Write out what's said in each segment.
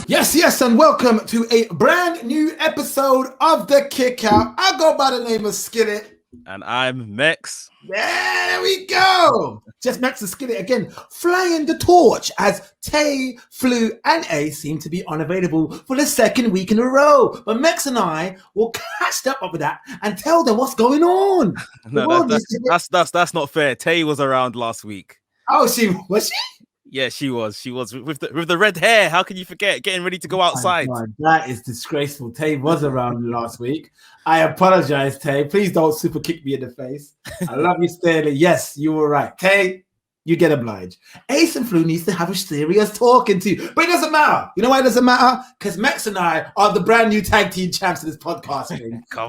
Yes, and welcome to a brand new episode of The Kickout. I go by the name of Skillet. And I'm Mex. There we go. Just Mex and Skillet again, flying the torch as Tay, Flu, and A seem to be unavailable for the second week in a row. But Mex and I will catch up with that and tell them what's going on. No, that's not fair. Tay was around last week. Oh, was she? Yeah, she was. She was with the red hair. How can you forget? Getting ready to go outside. Oh, that is disgraceful. Tay was around last week. I apologize, Tay. Please don't super kick me in the face. I love you, Sterling. Yes, you were right. Tay, you get obliged. Ace and Flu needs to have a serious talking to. But it doesn't matter. You know why it doesn't matter? Because Mex and I are the brand new tag team champs of this podcast.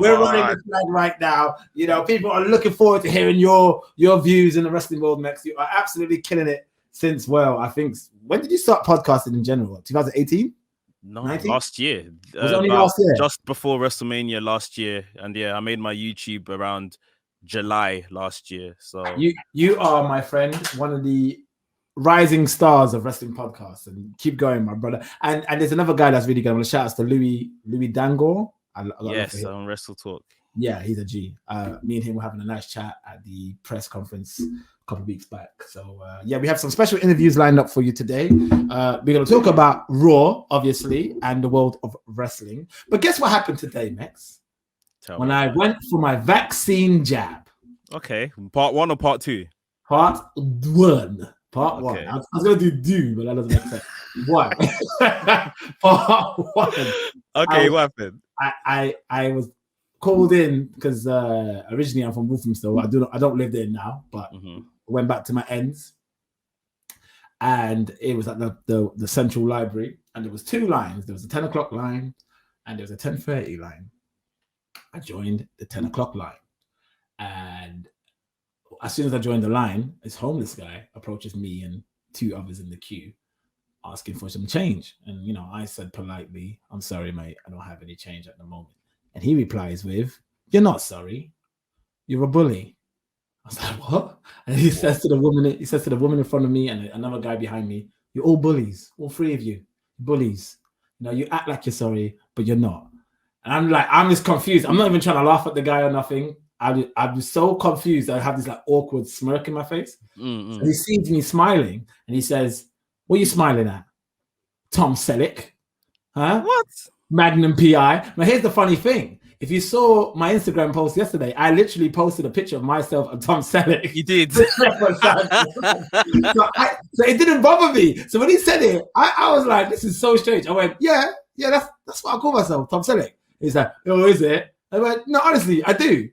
We're running the flag right now. You know, people are looking forward to hearing your views in the wrestling world, Mex. You are absolutely killing it. Since, well, I think, when did you start podcasting in general? 2018? No, 19? last year. Was it only last year? Just before WrestleMania last year. And yeah, I made my YouTube around July last year. So you are, my friend, one of the rising stars of wrestling podcasts. And keep going, my brother. And there's another guy that's really good. I'm going to shout out to Louis Dangor. Yes, on Wrestle Talk. Yeah, he's a G. Me and him were having a nice chat at the press conference a couple of weeks back. So, yeah, we have some special interviews lined up for you today. We're going to talk about Raw, obviously, and the world of wrestling. But guess what happened today, Mex? When I went for my vaccine jab. Okay. Part 1 or part 2? Part 1. Part 1. I was going to do, but that doesn't make sense. One. Part 1. Okay, what happened? I was called in because originally I'm from Walthamstow. I don't live there now, but went back to my ends, and it was at the central library, and there was 2 lines. There was a 10 o'clock line, and there was a 10:30 line. I joined the 10 o'clock line, and as soon as I joined the line, this homeless guy approaches me and 2 others in the queue, asking for some change. And you know, I said politely, "I'm sorry, mate, I don't have any change at the moment." And he replies with, "You're not sorry. You're a bully." I was like, "What?" And he says to the woman in front of me and another guy behind me, "You're all bullies. All 3 of you, bullies. You know, you act like you're sorry, but you're not." And I'm like, I'm just confused. I'm not even trying to laugh at the guy or nothing. I'm so confused. I have this like awkward smirk in my face. So he sees me smiling and he says, "What are you smiling at? Tom Selleck? Huh? What? Magnum PI." Now, here's the funny thing. If you saw my Instagram post yesterday, I literally posted a picture of myself and Tom Selleck. You did. So it didn't bother me. So when he said it, I was like, this is so strange. I went, yeah, that's what I call myself, Tom Selleck. He's like, "Oh, is it?" I went, "No, honestly, I do."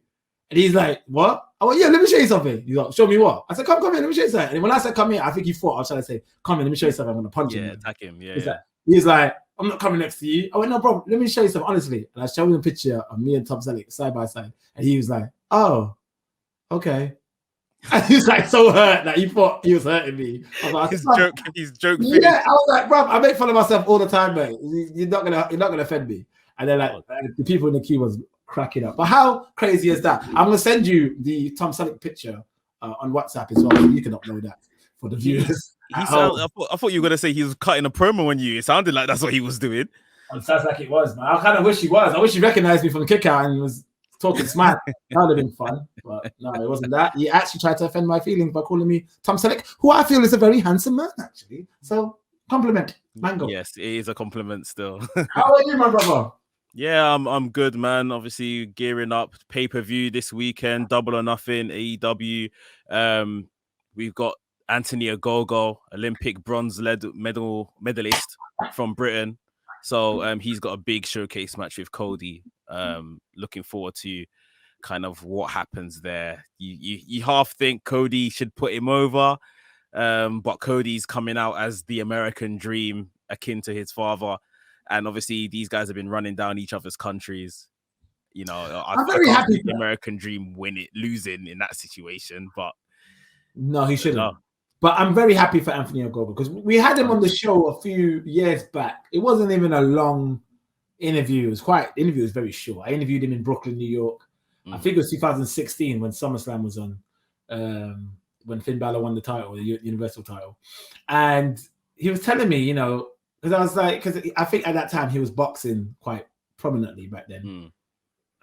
And he's like, "What?" I went, "Yeah, let me show you something." He's like, "Show me what?" I said, come here, let me show you something. And when I said come here, I think he thought I was trying to say, "Come here, let me show you something. I'm going to punch him." Yeah, attack him. Yeah. He's like, "I'm not coming next to you." I went, "No problem. Let me show you something, honestly." And I showed him a picture of me and Tom Selleck side by side. And he was like, "Oh, okay." And he was like so hurt that he thought he was hurting me. I was like, his joke. Yeah, I was like, "Bro, I make fun of myself all the time, mate. You're not gonna offend me." And then like the people in the queue was cracking up. But how crazy is that? I'm gonna send you the Tom Selleck picture on WhatsApp as well, so you can upload that for the viewers. I thought you were gonna say he was cutting a promo on you. It sounded like that's what he was doing. It sounds like it was, man. I kind of wish he was. I wish he recognized me from the kick out and was talking smack. That would have been fun. But no, it wasn't that. He actually tried to offend my feelings by calling me Tom Selleck, who I feel is a very handsome man, actually. So compliment, Mango. Yes, it is a compliment still. How are you, my brother? Yeah, I'm good, man. Obviously gearing up pay-per-view this weekend, Double or Nothing, AEW. We've got Anthony Ogogo, Olympic bronze medalist from Britain. So he's got a big showcase match with Cody. Looking forward to kind of what happens there. You half think Cody should put him over, but Cody's coming out as the American dream, akin to his father. And obviously, these guys have been running down each other's countries. You know, I'm very happy the American dream losing in that situation, but no, he shouldn't. No. But I'm very happy for Anthony Ogogo because we had him on the show a few years back. It wasn't even a long interview. The interview was very short. I interviewed him in Brooklyn, New York. I think it was 2016 when SummerSlam was on. when Finn Balor won the title, the Universal title, and he was telling me, you know, because I was like, because I think at that time he was boxing quite prominently back then.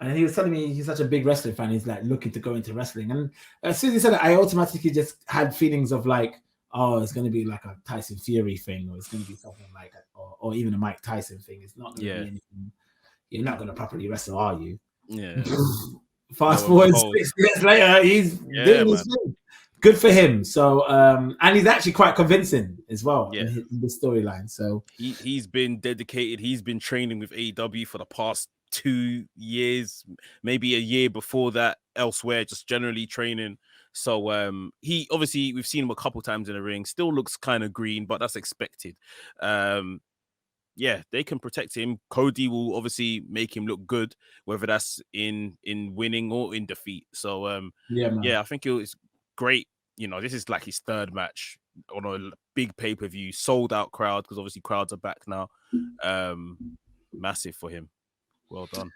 And he was telling me he's such a big wrestling fan. He's like looking to go into wrestling. And as soon as he said it, I automatically just had feelings of like, oh, it's going to be like a Tyson Fury thing, or it's going to be something like that, or even a Mike Tyson thing. It's not going to be anything. You're not going to properly wrestle, are you? Yeah. Fast forward 6 years later, he's doing his thing. Good for him. So, and he's actually quite convincing as well in the storyline. So he's been dedicated. He's been training with AEW for the past 2 years, maybe a year before that elsewhere, just generally training. So he obviously, we've seen him a couple times in the ring, still looks kind of green, but that's expected. Yeah, they can protect him. Cody will obviously make him look good, whether that's in winning or in defeat. So I think it's great. You know, this is like his third match on a big pay-per-view, sold out crowd, because obviously crowds are back now. Massive for him. Well done.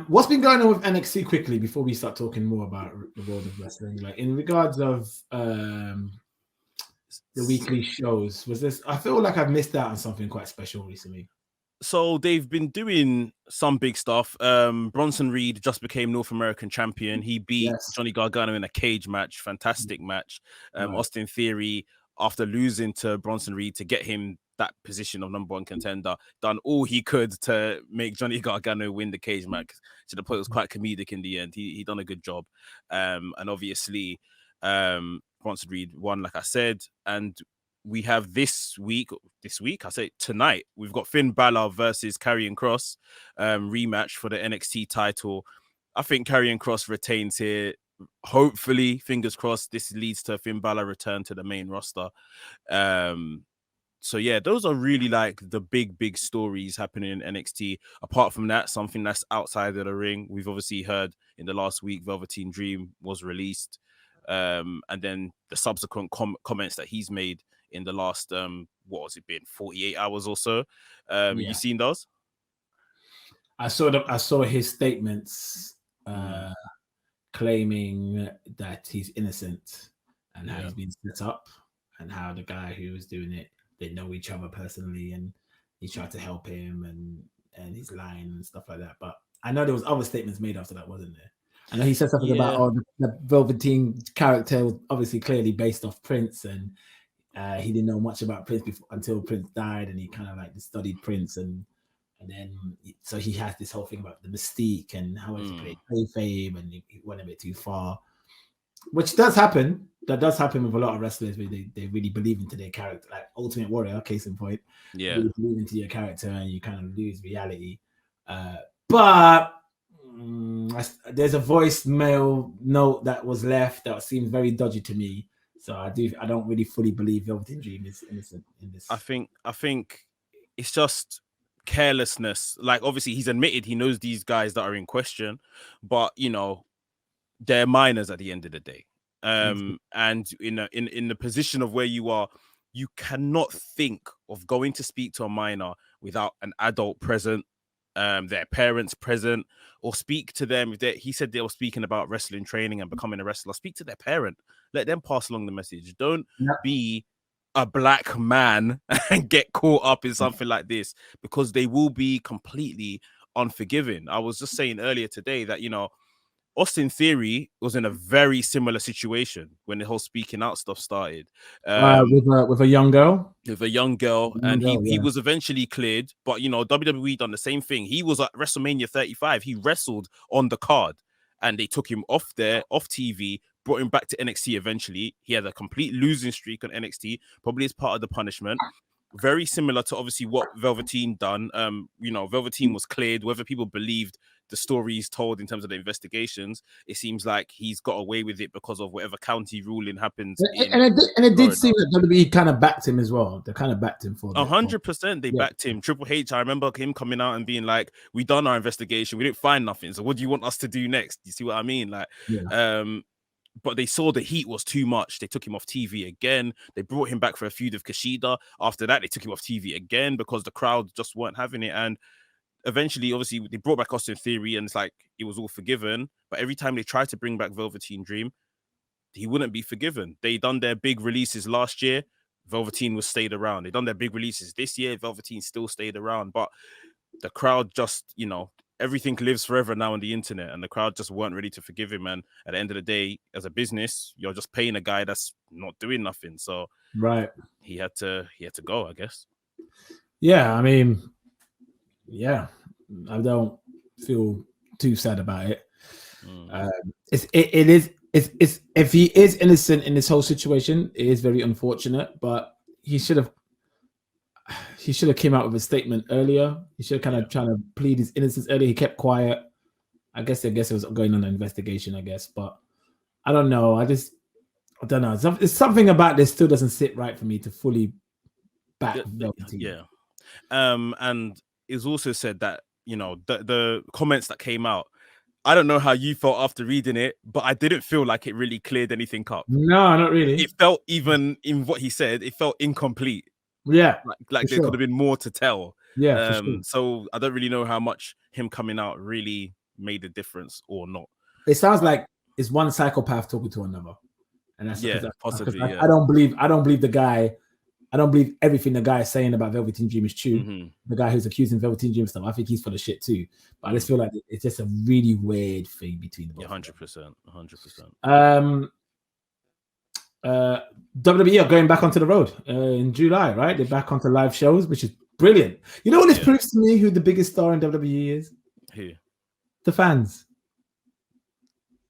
What's been going on with NXT quickly before we start talking more about the world of wrestling? Like in regards of the weekly shows, I feel like I've missed out on something quite special recently. So they've been doing some big stuff. Bronson Reed just became North American champion. He beat Johnny Gargano in a cage match. Fantastic match. Austin Theory, after losing to Bronson Reed to get him that position of number one contender, done all he could to make Johnny Gargano win the cage match. To the point it was quite comedic in the end. He done a good job. And obviously, Bronson Reed won, like I said, and we have this week, I say tonight, we've got Finn Balor versus Karrion Kross rematch for the NXT title. I think Karrion Kross retains here. Hopefully, fingers crossed, this leads to Finn Balor return to the main roster. So yeah, those are really like the big stories happening in NXT. Apart from that, something that's outside of the ring, we've obviously heard in the last week, Velveteen Dream was released. And then the subsequent comments that he's made in the last, 48 hours or so. You seen those? I saw his statements claiming that he's innocent and how he's been set up and how the guy who was doing it, they know each other personally and he tried to help him and he's lying and stuff like that. But I know there was other statements made after that, wasn't there? I know he said something about the Velveteen character was obviously clearly based off Prince, and he didn't know much about Prince until Prince died, and he kind of like studied Prince, and then so he has this whole thing about the mystique and how he played kayfabe, and he went a bit too far, which does happen. That does happen with a lot of wrestlers where they really believe into their character, like Ultimate Warrior, case in point. Yeah, you believe into your character and you kind of lose reality. But there's a voicemail note that was left that seems very dodgy to me. So I don't really fully believe Velveteen Dream is innocent in this. I think it's just carelessness. Like obviously he's admitted he knows these guys that are in question, but you know, they're minors at the end of the day. And in the position of where you are, you cannot think of going to speak to a minor without an adult present, their parents present, or speak to them. He said they were speaking about wrestling training and becoming a wrestler. Speak to their parent. Let them pass along the message. Don't be a black man and get caught up in something like this, because they will be completely unforgiving. I was just saying earlier today that, you know, Austin Theory was in a very similar situation when the whole speaking out stuff started. With a young girl? With a young girl. He was eventually cleared. But, you know, WWE done the same thing. He was at WrestleMania 35. He wrestled on the card. And they took him off TV, brought him back to NXT eventually. He had a complete losing streak on NXT, probably as part of the punishment. Very similar to obviously what Velveteen done. You know, Velveteen was cleared. Whether people believed the stories told in terms of the investigations, it seems like he's got away with it because of whatever county ruling happens. It did seem that WWE kind of backed him as well. They kind of backed him for 100%. They backed him. Triple H, I remember him coming out and being like, "We done our investigation. We didn't find nothing. So what do you want us to do next?" You see what I mean? Like, but they saw the heat was too much. They took him off TV again. They brought him back for a feud of Kushida. After that, they took him off TV again because the crowd just weren't having it. And eventually, obviously, they brought back Austin Theory, and it's like it was all forgiven. But every time they tried to bring back Velveteen Dream, he wouldn't be forgiven. They done their big releases last year. Velveteen was stayed around. They done their big releases this year. Velveteen still stayed around, but the crowd just, everything lives forever now on the internet, and the crowd just weren't ready to forgive him. And at the end of the day, as a business, you're just paying a guy that's not doing nothing. So right, he had to go, I guess. Yeah, I mean, yeah, I don't feel too sad about it. It is if he is innocent in this whole situation, it is very unfortunate. But he should have came out with a statement earlier. He should have kind of trying to plead his innocence earlier. He kept quiet. I guess it was going on an investigation. I guess, but I don't know. I don't know. It's something about this still doesn't sit right for me to fully back Velveteen. Yeah. And it's also said that the comments that came out. I don't know how you felt after reading it, but I didn't feel like it really cleared anything up. No, not really. It felt, even in what he said, it felt incomplete. Yeah, like there could have been more to tell. Yeah, for sure. So I don't really know how much him coming out really made a difference or not. It sounds like it's one psychopath talking to another, and that's possibly. I don't believe the guy. I don't believe everything the guy is saying about Velveteen Dream is true. Mm-hmm. The guy who's accusing Velveteen Dream stuff, I think he's full of shit too. But I just feel like it's just a really weird thing between the both. 100%. WWE are going back onto the road in July, right? They're back onto live shows, which is brilliant. You know what this proves to me? Who the biggest star in WWE is? Who? The fans.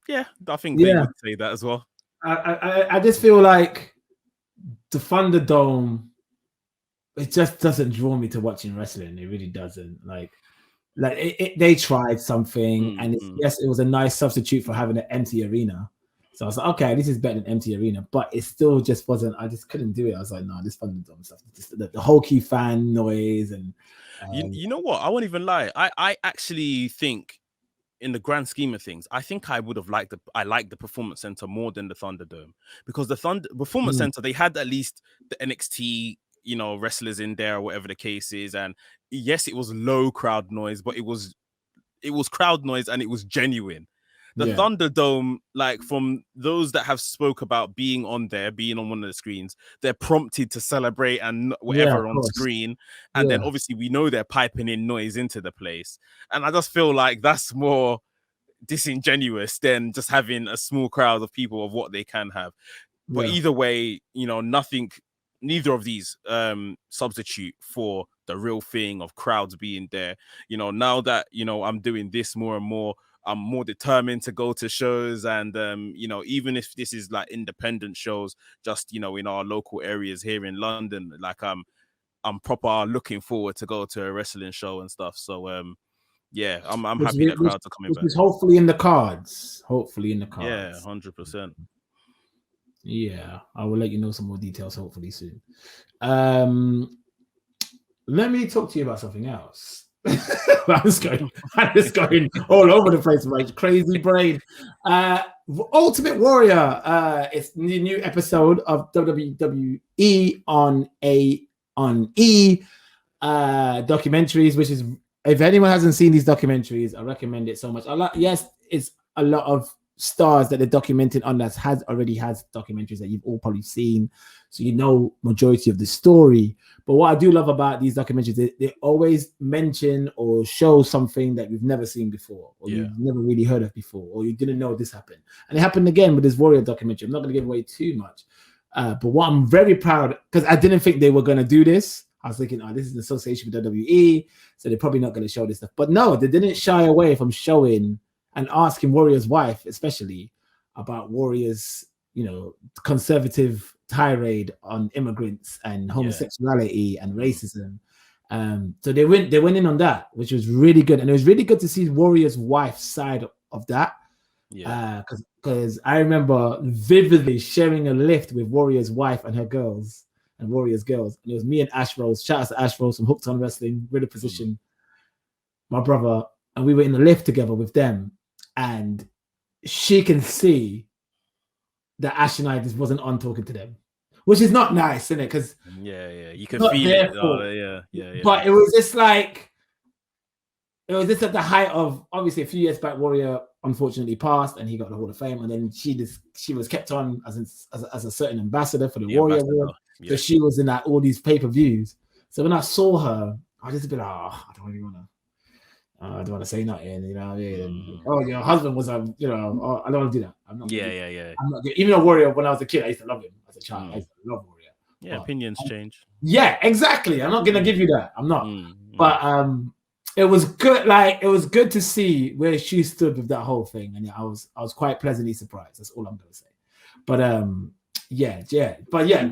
Yeah, I think they would say that as well. I just feel like the Thunderdome, it just doesn't draw me to watching wrestling. It really doesn't. Like they tried something, and it was a nice substitute for having an empty arena. So I was like, okay, this is better than empty arena, but it still just wasn't. I just couldn't do it. I was like, no, this Thunderdome stuff, just the whole key fan noise, and you know what? I won't even lie. I actually think, in the grand scheme of things, I think I would have liked the Performance Center more than the Thunderdome, because the Performance Center, they had at least the NXT, wrestlers in there, or whatever the case is, and yes, it was low crowd noise, but it was crowd noise, and it was genuine. The Thunderdome, like, from those that have spoke about being on one of the screens, they're prompted to celebrate and whatever on screen. And then obviously we know they're piping in noise into the place. And I just feel like that's more disingenuous than just having a small crowd of people of what they can have. But either way, neither of these substitute for the real thing of crowds being there. Now that, I'm doing this more and more, I'm more determined to go to shows, and even if this is like independent shows, just in our local areas here in London, like I'm proper looking forward to go to a wrestling show and stuff. So I'm happy that crowds are coming back. Which is hopefully in the cards. Yeah, 100%. Yeah, I will let you know some more details hopefully soon. Let me talk to you about something else. I'm just going all over the place with my crazy brain. Ultimate Warrior. It's the new episode of WWE on E documentaries, which is, if anyone hasn't seen these documentaries, I recommend it so much. Yes, it's a lot of stars that they're documenting on that already has documentaries that you've all probably seen, so majority of the story. But what I do love about these documentaries, they always mention or show something that you've never seen before, or you've never really heard of before, or you didn't know this happened. And it happened again with this Warrior documentary. I'm not going to give away too much, but what I'm very proud, because I didn't think they were going to do this. I was thinking, this is an association with WWE, so they're probably not going to show this stuff. But no, they didn't shy away from showing and asking Warrior's wife, especially, about Warrior's, conservative tirade on immigrants and homosexuality and racism. So they went in on that, which was really good. And it was really good to see Warrior's wife's side of that. Because I remember vividly sharing a lift with Warrior's wife and her girls and Warrior's girls. And it was me and Ash Rose. Shout out to Ash Rose from Hooked on Wrestling, Riddle Position, my brother. And we were in the lift together with them. And she can see that Ash and I just wasn't on talking to them, which is not nice, isn't it? Because you can feel it. But it was just like, it was just at the height of, obviously, a few years back, Warrior unfortunately passed, and he got the Hall of Fame. And then she was kept on as a certain ambassador for the Warrior Award. Yeah. So she was in all these pay-per-views. So when I saw her, I just a bit like, I don't really want to. I don't want to say nothing, you know what I mean? Oh, your husband was I don't want to do that. I'm not. Yeah. I'm not. Even a Warrior, when I was a kid, I used to love him as a child. I used to love Warrior. Yeah, opinions change. Yeah, exactly. I'm not gonna give you that. I'm not. But it was good. Like, it was good to see where she stood with that whole thing, and I was quite pleasantly surprised. That's all I'm gonna say. But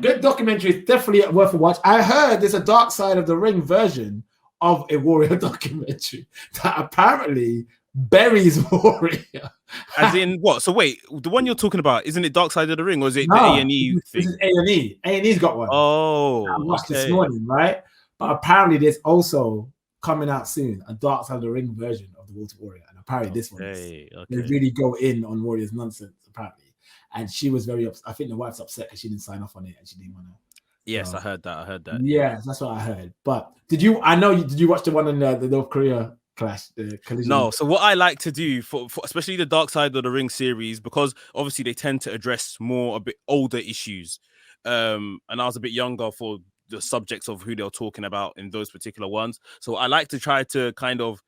good documentary. It's definitely worth a watch. I heard there's a Dark Side of the Ring version of a Warrior documentary that apparently buries Warrior. As in what? So wait, the one you're talking about, isn't it Dark Side of the Ring, or is it the A&E thing? This is A&E. A&E's got one. Oh, I watched this morning, right? But apparently there's also coming out soon a Dark Side of the Ring version of the Water Warrior, and apparently this one they really go in on Warrior's nonsense, apparently. And she was very upset. I think the wife's upset because she didn't sign off on it and she didn't want to. Yes, I heard that. Yeah, that's what I heard. But did you watch the one in the North Korea clash, the collision? No. So what I like to do for especially the Dark Side of the Ring series, because obviously they tend to address more a bit older issues. And I was a bit younger for the subjects of who they're talking about in those particular ones. So I like to try to kind of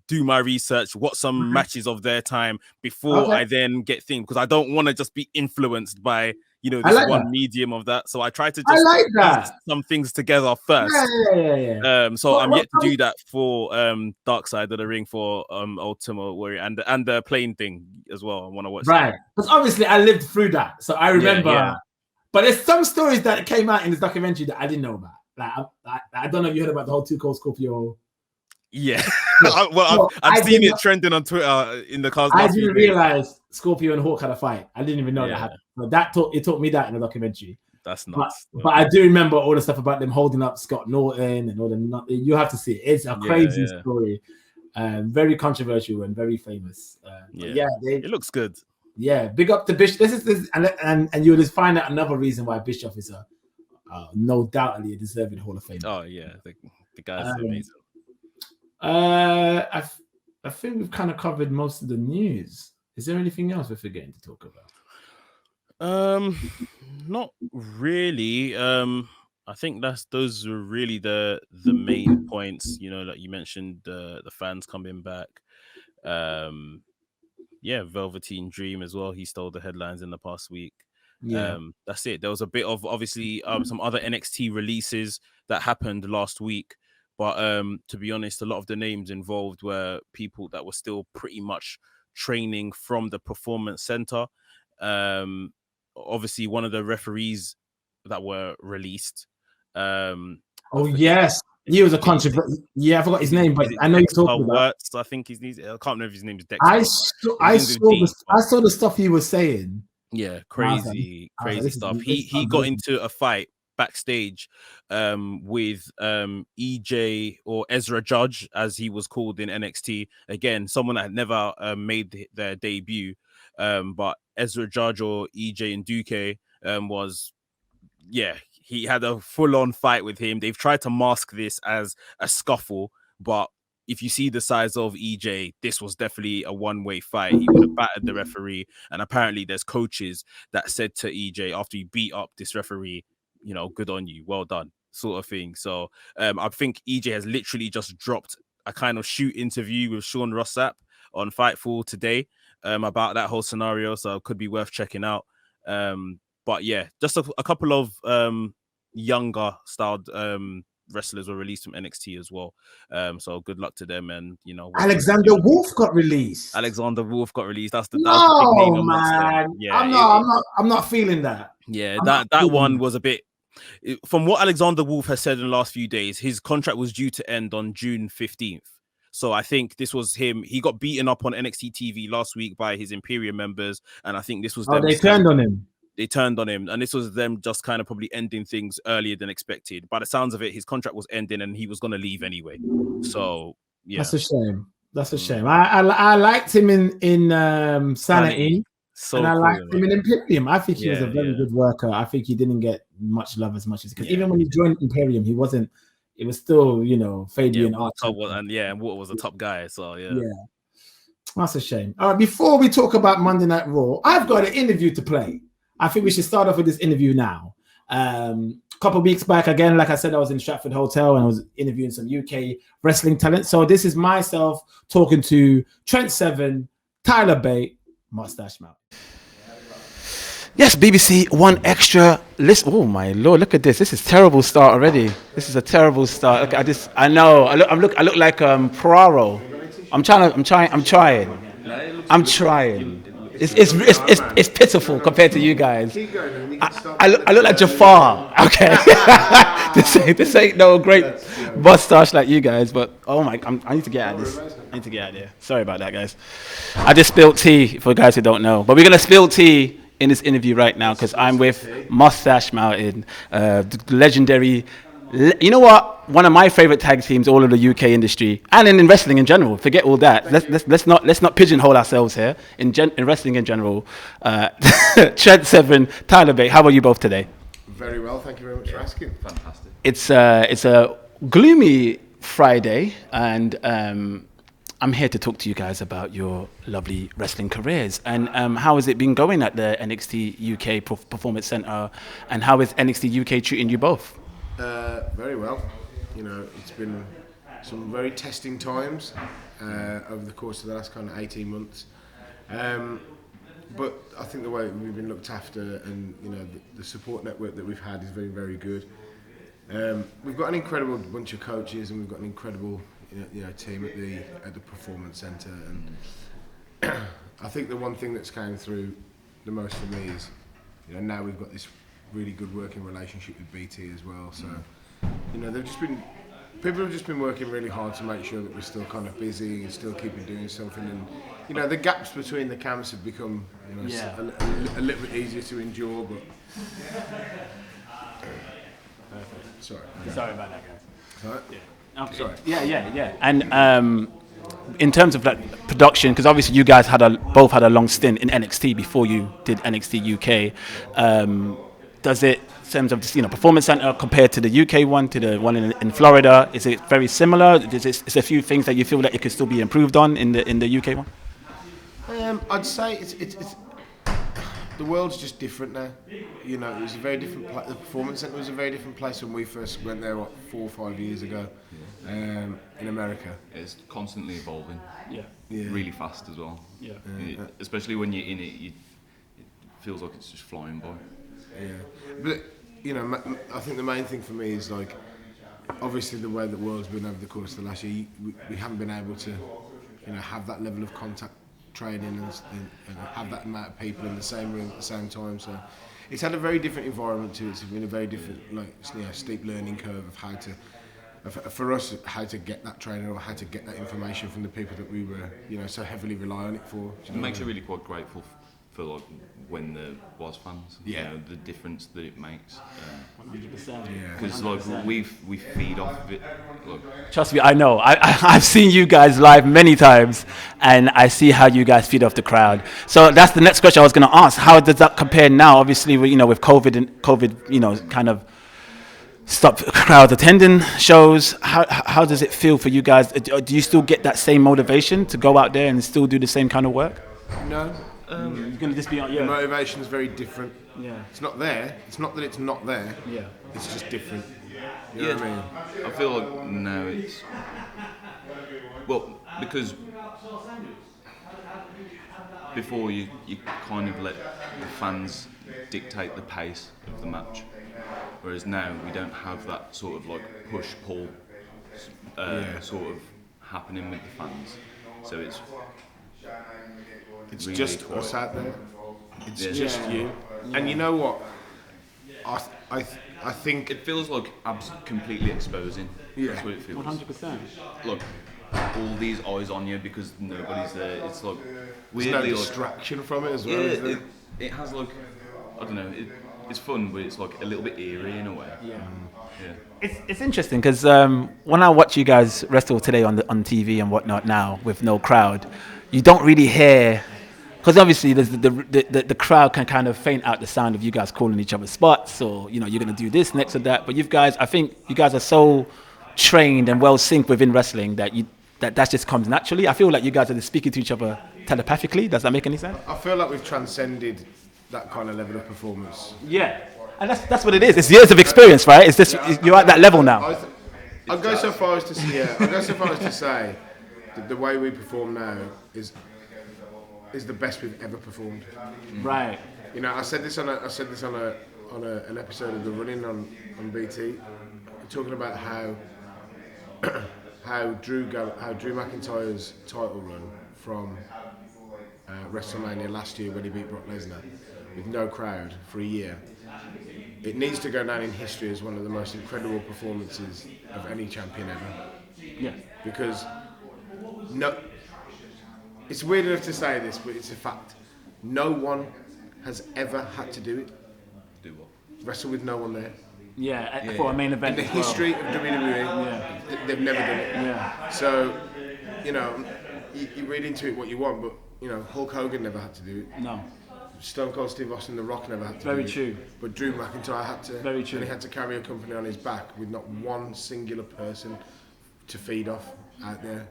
do my research, watch some matches of their time before I then get things, because I don't want to just be influenced by this one medium of that. So I try to just put some things together first. Yeah. So I'm yet to do that for Dark Side of the Ring, for Ultimate Warrior, and the plane thing as well. I want to watch. Right, because obviously I lived through that, so I remember. Yeah. But there's some stories that came out in this documentary that I didn't know about. Like I don't know if you heard about the whole Too Cold Scorpio. Yeah. I've seen it trending on Twitter in the cars. I didn't realize Scorpio and Hawk had a fight. I didn't even know that happened. But it taught me that in the documentary. That's nuts. But I do remember all the stuff about them holding up Scott Norton and all the. You have to see it. It's a crazy story. Very controversial and very famous. It looks good. Yeah, big up to Bishop. And you'll just find out another reason why Bishop is no doubtedly a deserving Hall of Fame. Oh yeah, the guy's amazing. I think we've kind of covered most of the news. Is there anything else we're forgetting to talk about? Not really. I think those are really the main points. Like you mentioned, the fans coming back. Velveteen Dream as well. He stole the headlines in the past week. Yeah. That's it. There was a bit of obviously some other NXT releases that happened last week. But to be honest, a lot of the names involved were people that were still pretty much training from the Performance Center. Obviously, one of the referees that were released. Yes. He was a controversial. Yeah, I forgot his name, but I know you're talking about. I think I can't remember if his name is Dexter. I saw the stuff he was saying. Yeah, crazy stuff. He got into a fight backstage with EJ, or Ezra Judge, as he was called in NXT. Again, someone that had never made their debut. But Ezra Judge, or EJ and Duque, he had a full-on fight with him. They've tried to mask this as a scuffle, but if you see the size of EJ, this was definitely a one-way fight. He would have battered the referee, and apparently there's coaches that said to EJ after he beat up this referee, good on you, well done, sort of thing. So I think EJ has literally just dropped a kind of shoot interview with Sean Rossap on Fightful today about that whole scenario, so it could be worth checking out. But yeah, just a couple of younger styled wrestlers were released from NXT as well. So good luck to them. And Alexander Wolf got released. That's the big name amongst them. Yeah, I'm not feeling that. Yeah, that one was a bit. From what Alexander Wolf has said in the last few days, his contract was due to end on June 15th. So I think this was him. He got beaten up on NXT TV last week by his Imperium members, and I think this was them. They turned on him. They turned on him, and this was them just kind of probably ending things earlier than expected. By the sounds of it, his contract was ending, and he was going to leave anyway. So yeah, that's a shame. I liked him in Sanity. And I liked him in Imperium. I think he was a very good worker. I think he didn't get much love as much as, because even when he joined Imperium, he wasn't. It was still, Fabian Archer. And Water was a top guy. So yeah. That's a shame. All right, before we talk about Monday Night Raw, I've got an interview to play. I think we should start off with this interview now. A couple of weeks back, again, like I said, I was in Stratford Hotel and I was interviewing some UK wrestling talent. So this is myself talking to Trent Seven, Tyler Bate, Moustache Mouth. Yes, BBC One Extra list. Oh my lord, look at this. This is a terrible start already. This is a terrible start. Look, I know. I look like Ferraro. I'm trying. It's pitiful compared to you guys. I look like Jafar. Okay. this ain't no great mustache like you guys, but oh my, I need to get out of this. I need to get out of here. Sorry about that, guys. I just spilled tea for guys who don't know, but we're gonna spill tea in this interview right now because I'm with Moustache Mountain, the legendary. You know what? One of my favorite tag teams, all of the UK industry, and in wrestling in general. Forget all that. Let's not pigeonhole ourselves here. In wrestling in general, Trent Seven, Tyler Bate. How are you both today? Very well, thank you very much for asking. Fantastic. It's a gloomy Friday, and I'm here to talk to you guys about your lovely wrestling careers and how has it been going at the NXT UK Performance Centre, and how is NXT UK treating you both? Very well. You know, it's been some very testing times over the course of the last kind of 18 months. But I think the way we've been looked after and, you know, the support network that we've had is very, very good. We've got an incredible bunch of coaches and we've got an incredible team at the Performance Centre. And I think the one thing that's came through the most for me is, you know, now we've got this really good working relationship with BT as well. So, you know, people have just been working really hard to make sure that we're still kind of busy and still keeping doing something. And, you know, the gaps between the camps have become, you know, a little bit easier to endure. But sorry about that, guys. Sorry? Yeah. Okay. Sorry. Yeah. And in terms of like production, because obviously you guys both had a long stint in NXT before you did NXT UK. Does it, in terms of this, Performance Centre compared to the UK one, to the one in Florida, is it very similar? Is there a few things that you feel that it could still be improved on in the UK one? I'd say it's the world's just different now. You know, it was a very different place. The Performance Centre was a very different place when we first went there, 4 or 5 years ago, in America. It's constantly evolving. Yeah. Really fast as well. Yeah. Especially when you're in it, it feels like it's just flying by. Yeah, but you know, I think the main thing for me is like, obviously the way the world's been over the course of the last year, we haven't been able to, you know, have that level of contact training and have that amount of people in the same room at the same time. So it's had a very different environment to it. It's been a very different, steep learning curve of how to, for us, how to get that training or how to get that information from the people that we were, so heavily rely on it for. It makes you really quite grateful for like when there was fans. Yeah. The difference that it makes. 100%. Yeah. Because we feed off of it. Trust me, I know. I've seen you guys live many times, and I see how you guys feed off the crowd. So that's the next question I was going to ask. How does that compare now? Obviously, with COVID, kind of stopped crowds attending shows. How does it feel for you guys? Do you still get that same motivation to go out there and still do the same kind of work? No. You're going to just be on The motivation is very different. Yeah. It's not there. It's not that it's not there. Yeah. It's just different. You know what I mean? I feel like now it's... Well, because before you kind of let the fans dictate the pace of the match. Whereas now we don't have that sort of like push-pull sort of happening with the fans. So it's really just us out there. It's just you. Yeah. And you know what? I think it feels like completely exposing. Yeah. That's what it feels. 100%. Look, all these eyes on you because nobody's there. It's like there's no weirdly distraction from it as well. Yeah, it has like, I don't know. It's fun, but it's like a little bit eerie in a way. Yeah. Yeah. It's interesting because when I watch you guys wrestle today on TV and whatnot now with no crowd, you don't really hear, because obviously the crowd can kind of faint out the sound of you guys calling each other spots, or you're going to do this next or that. But I think you guys are so trained and well synced within wrestling that that just comes naturally? I feel like you guys are just speaking to each other telepathically. Does that make any sense? I feel like we've transcended that kind of level of performance. Yeah, and that's what it is. It's years of experience, right? It's just you're at that level now. I'd go so far as to say that the way we perform now is the best we've ever performed. Right. You know, I said this on an episode of The Running on BT, talking about how Drew McIntyre's title run from WrestleMania last year when he beat Brock Lesnar with no crowd for a year. It needs to go down in history as one of the most incredible performances of any champion ever. Yeah. Because it's weird enough to say this, but it's a fact. No one has ever had to do it. Do what? Wrestle with no one there. Yeah, for a main event. In the history of WWE, they've never done it. Yeah. So, you know, you read into it what you want, but, you know, Hulk Hogan never had to do it. No. Stone Cold Steve Austin, The Rock never had to Very do true. it. But Drew McIntyre had to. Very true. And he had to carry a company on his back with not one singular person to feed off out there.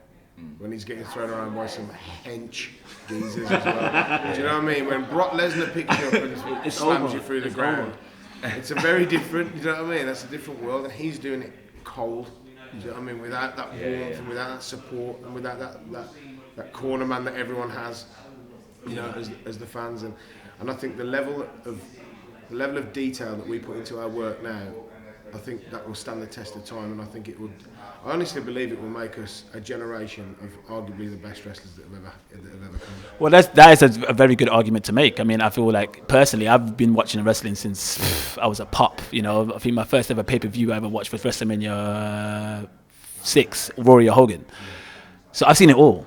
When he's getting thrown around by some hench geezers as well. Do you know what I mean? When Brock Lesnar picks you up and slams you through the ground, it's a very different, you know what I mean? That's a different world, and he's doing it cold. Do you know what I mean? Without that warmth and without that support and without that corner man that everyone has, you know, as the fans. And I think the level of detail that we put into our work now, I think that will stand the test of time, and I think I honestly believe it will make us a generation of arguably the best wrestlers that have ever come. Well, that is a very good argument to make. I mean, I feel like personally, I've been watching wrestling since I was a pup. You know, I think my first ever pay-per-view I ever watched was WrestleMania 6, Warrior Hogan. So I've seen it all.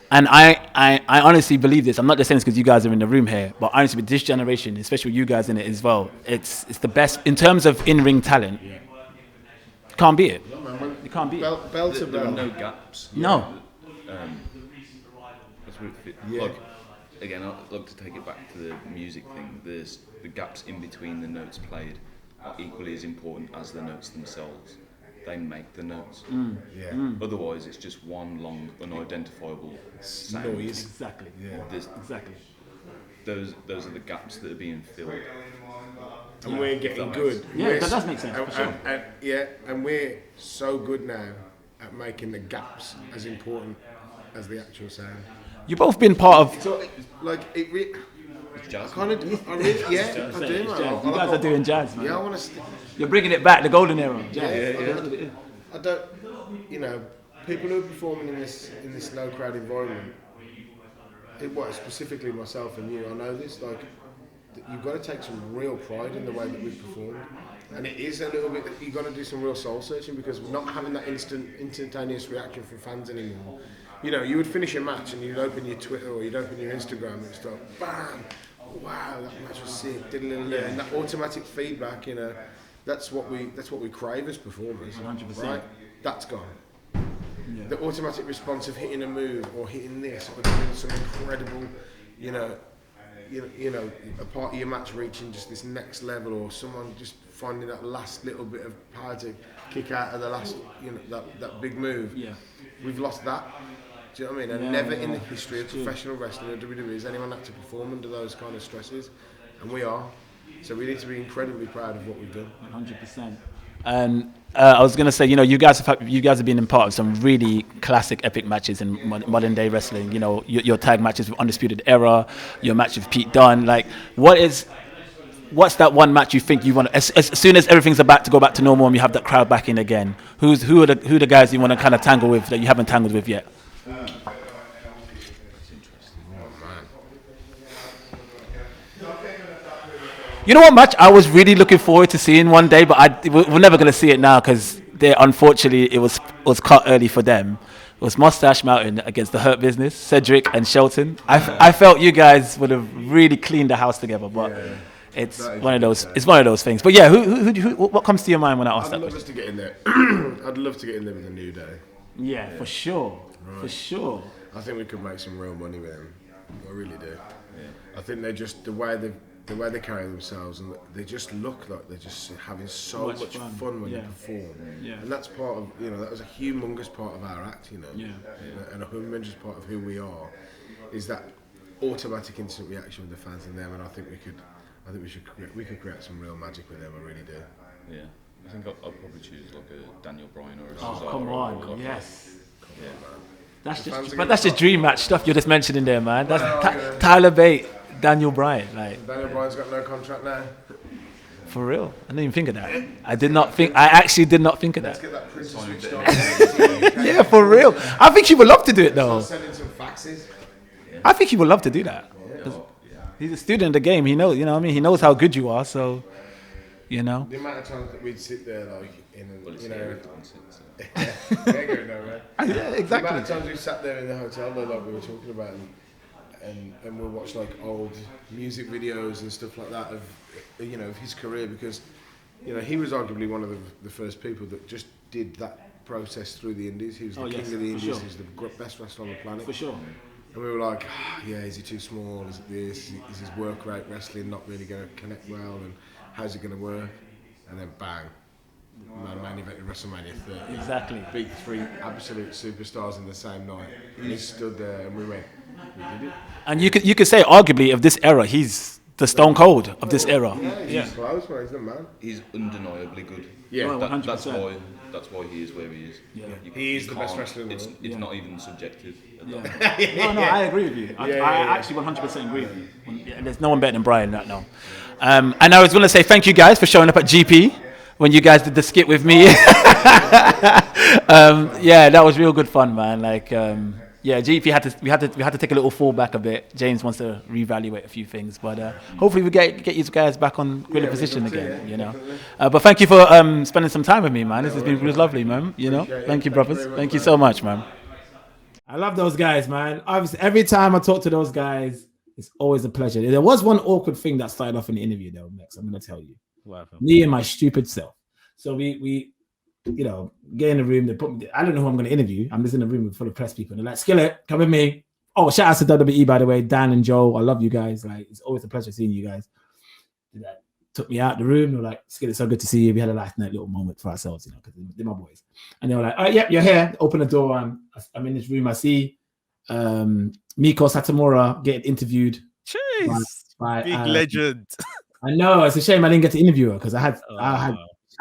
And I honestly believe this. I'm not just saying this because you guys are in the room here, but honestly, with this generation, especially you guys in it as well, it's the best in terms of in-ring talent. You can't beat it. You can't beat it. Bell to There are bell. no gaps. No. That's what it feels like. Again, I'd like to take it back to the music thing. There's the gaps in between the notes played are equally as important as the notes themselves. They make the notes. Otherwise, it's just one long, unidentifiable sound. Noise. Exactly. Exactly. Those are the gaps that are being filled. And we're getting good. Yeah, that does make sense. For sure. And we're so good now at making the gaps as important as the actual sound. You've both been part of. So, like, It's jazz. I do, man. You guys are doing jazz, man. Yeah, I want to. You're bringing it back, the golden era. Jazz. Yeah. I don't. You know, people who are performing in this low crowd environment. Specifically myself and you, I know this. Like, you've got to take some real pride in the way that we've performed, and it is a little bit. You've got to do some real soul searching because we're not having that instantaneous reaction from fans anymore. You know, you would finish a match and you'd open your Twitter or you'd open your Instagram and it's like, bam, wow, that match was sick, and that automatic feedback, you know, that's what we crave as performers. 100%. Right? That's gone. Yeah. The automatic response of hitting a move or hitting this or doing some incredible, you know, a part of your match reaching just this next level, or someone just finding that last little bit of power to kick out of the last, you know, that big move. Yeah. We've lost that. Do you know what I mean? And never in the history of professional wrestling or WWE has anyone had to perform under those kind of stresses, and we are. So we need to be incredibly proud of what we've done. 100%. And I was going to say, you know, you guys have been in part of some really classic, epic matches in modern day wrestling. You know, your tag matches with Undisputed Era, your match with Pete Dunne. Like, what's that one match you think you want? As soon as everything's about to go back to normal and you have that crowd back in again, who are the guys you want to kind of tangle with that you haven't tangled with yet? That's interesting. Oh man. You know what match I was really looking forward to seeing one day, but we're never going to see it now because unfortunately it was cut early for them. It was Moustache Mountain against the Hurt Business, Cedric and Shelton. I felt you guys would have really cleaned the house together, but it's one of those. It's one of those things. But yeah, what comes to your mind when I ask that? I'd love us to get in there. I'd love to get in there with a New Day. Yeah, for sure. Right. For sure. I think we could make some real money with them. I really do. Yeah. I think they're just the way the way they carry themselves, and they just look like they're just having so much fun when they perform. And that's part of, that was a humongous part of our act, and a humongous part of who we are, is that automatic instant reaction with the fans and them. And I think we could create some real magic with them. I really do. Yeah, I think I'd probably choose like a Daniel Bryan or a Oh, Cesaro come on, or yes. Yeah, That's just dream match stuff you're just mentioning there, man. That's Tyler Bate, Daniel Bryan. Like, Daniel Bryan's got no contract now. For real? I didn't even think of that. I actually did not think of that. Let's get that print switched on. Yeah, for real. I think he would love to do it though. Sending some faxes. I think he would love to do that. He's a student of the game. He knows, He knows how good you are. So, The amount of times that we'd sit there, like Yeah, exactly. The amount of times we sat there in the hotel, like we were talking about, and we'll watch like old music videos and stuff like that of his career, because he was arguably one of the first people that just did that process through the Indies. He was the king of the Indies. Sure. He was the best wrestler on the planet. For sure. And we were like, is he too small? Is it this? Is his work rate wrestling not really going to connect well? And how's it going to work? And then bang, main event in WrestleMania 30. Exactly. Beat 3 absolute superstars in the same night. He stood there and we went, we did it. And you could say arguably of this era, he's the Stone Cold of this era. He's close, man. He's the man. He's undeniably good. Yeah, 100%. That's why he is where he is. Yeah. He is the best wrestler in the world. It's not even subjective. No, I agree with you. I actually 100% agree with you. There's no one better than Brian right now. And I was going to say thank you guys for showing up at GP when you guys did the skit with me. That was real good fun, man. Like, GP we had to take a little fall back a bit. James wants to reevaluate a few things, but hopefully we get you guys back on grid position again. But thank you for spending some time with me, man. This has been lovely, man. Thank you, brothers. Thank you so much, man. I love those guys, man. Obviously, every time I talk to those guys, it's always a pleasure. There was one awkward thing that started off in the interview, though, Max. I'm going to tell you. Me and my stupid self. So we get in the room. They put me. I don't know who I'm going to interview. I'm just in a room full of press people. And they're like, Skillet, come with me. Oh, shout out to WWE, by the way. Dan and Joe, I love you guys. Like, it's always a pleasure seeing you guys. They took me out the room. They were like, Skillet, so good to see you. We had a last night little moment for ourselves, because they're my boys. And they were like, oh, yep, you're here. Open the door. I'm in this room. I see Miko Satomura getting interviewed. Jeez, by big legend. I know. It's a shame I didn't get to interview her because I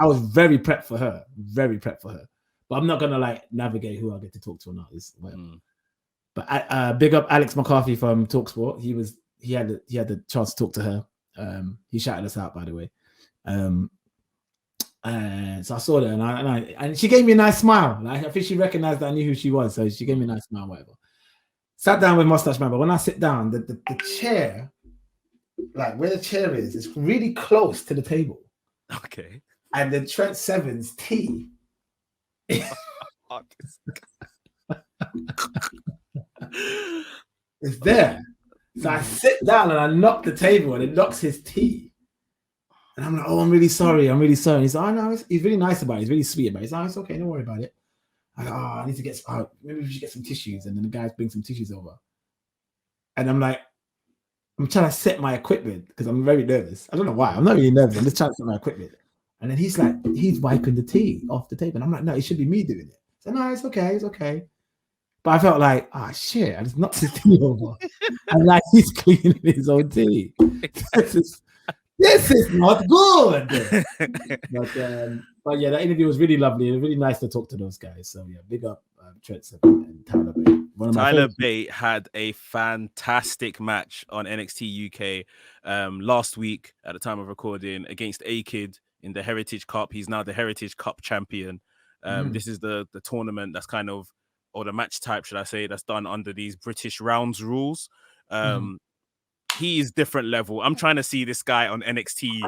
was very prepped for her. But I'm not gonna navigate who I get to talk to or not. But big up Alex McCarthy from Talksport. He had the chance to talk to her. He shouted us out, by the way. And so I saw her and she gave me a nice smile. I think she recognized that I knew who she was, so she gave me a nice smile, whatever. Sat down with Moustache Man, but when I sit down, the chair, where the chair is, it's really close to the table. Okay. And then Trent Seven's tea is there. So I sit down and I knock the table and it knocks his tea. And I'm like, oh, I'm really sorry. And he's like, oh, no, he's really nice about it. He's really sweet about it. He's like, oh, it's okay. Don't worry about it. I'm like, oh, I need to get maybe we should get some tissues. And then the guys bring some tissues over. And I'm like, I'm trying to set my equipment because I'm very nervous. I don't know why. I'm not really nervous. I'm just trying to set my equipment. And then he's wiping the tea off the table. And I'm like, no, it should be me doing it. So no, it's okay. But I felt like, shit, I just knocked his tea over. And he's cleaning his own tea. This is not good. But yeah, that interview was really lovely. It was really nice to talk to those guys. So yeah, big up Trent and Tyler Bate. Tyler Bate had a fantastic match on NXT UK last week at the time of recording against A-Kid in the Heritage Cup. He's now the Heritage Cup champion. This is the tournament that's kind of, or the match type, should I say, that's done under these British rounds rules. He's different level. I'm trying to see this guy on NXT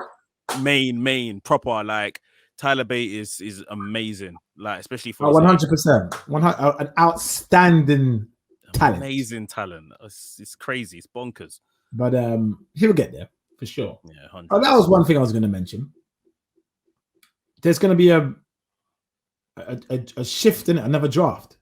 main proper. Tyler Bate is amazing. Especially for 100%, an outstanding talent, amazing talent. It's crazy. It's bonkers. But he'll get there for sure. Yeah, 100%. Oh, that was one thing I was going to mention. There's going to be a shift in it, another draft.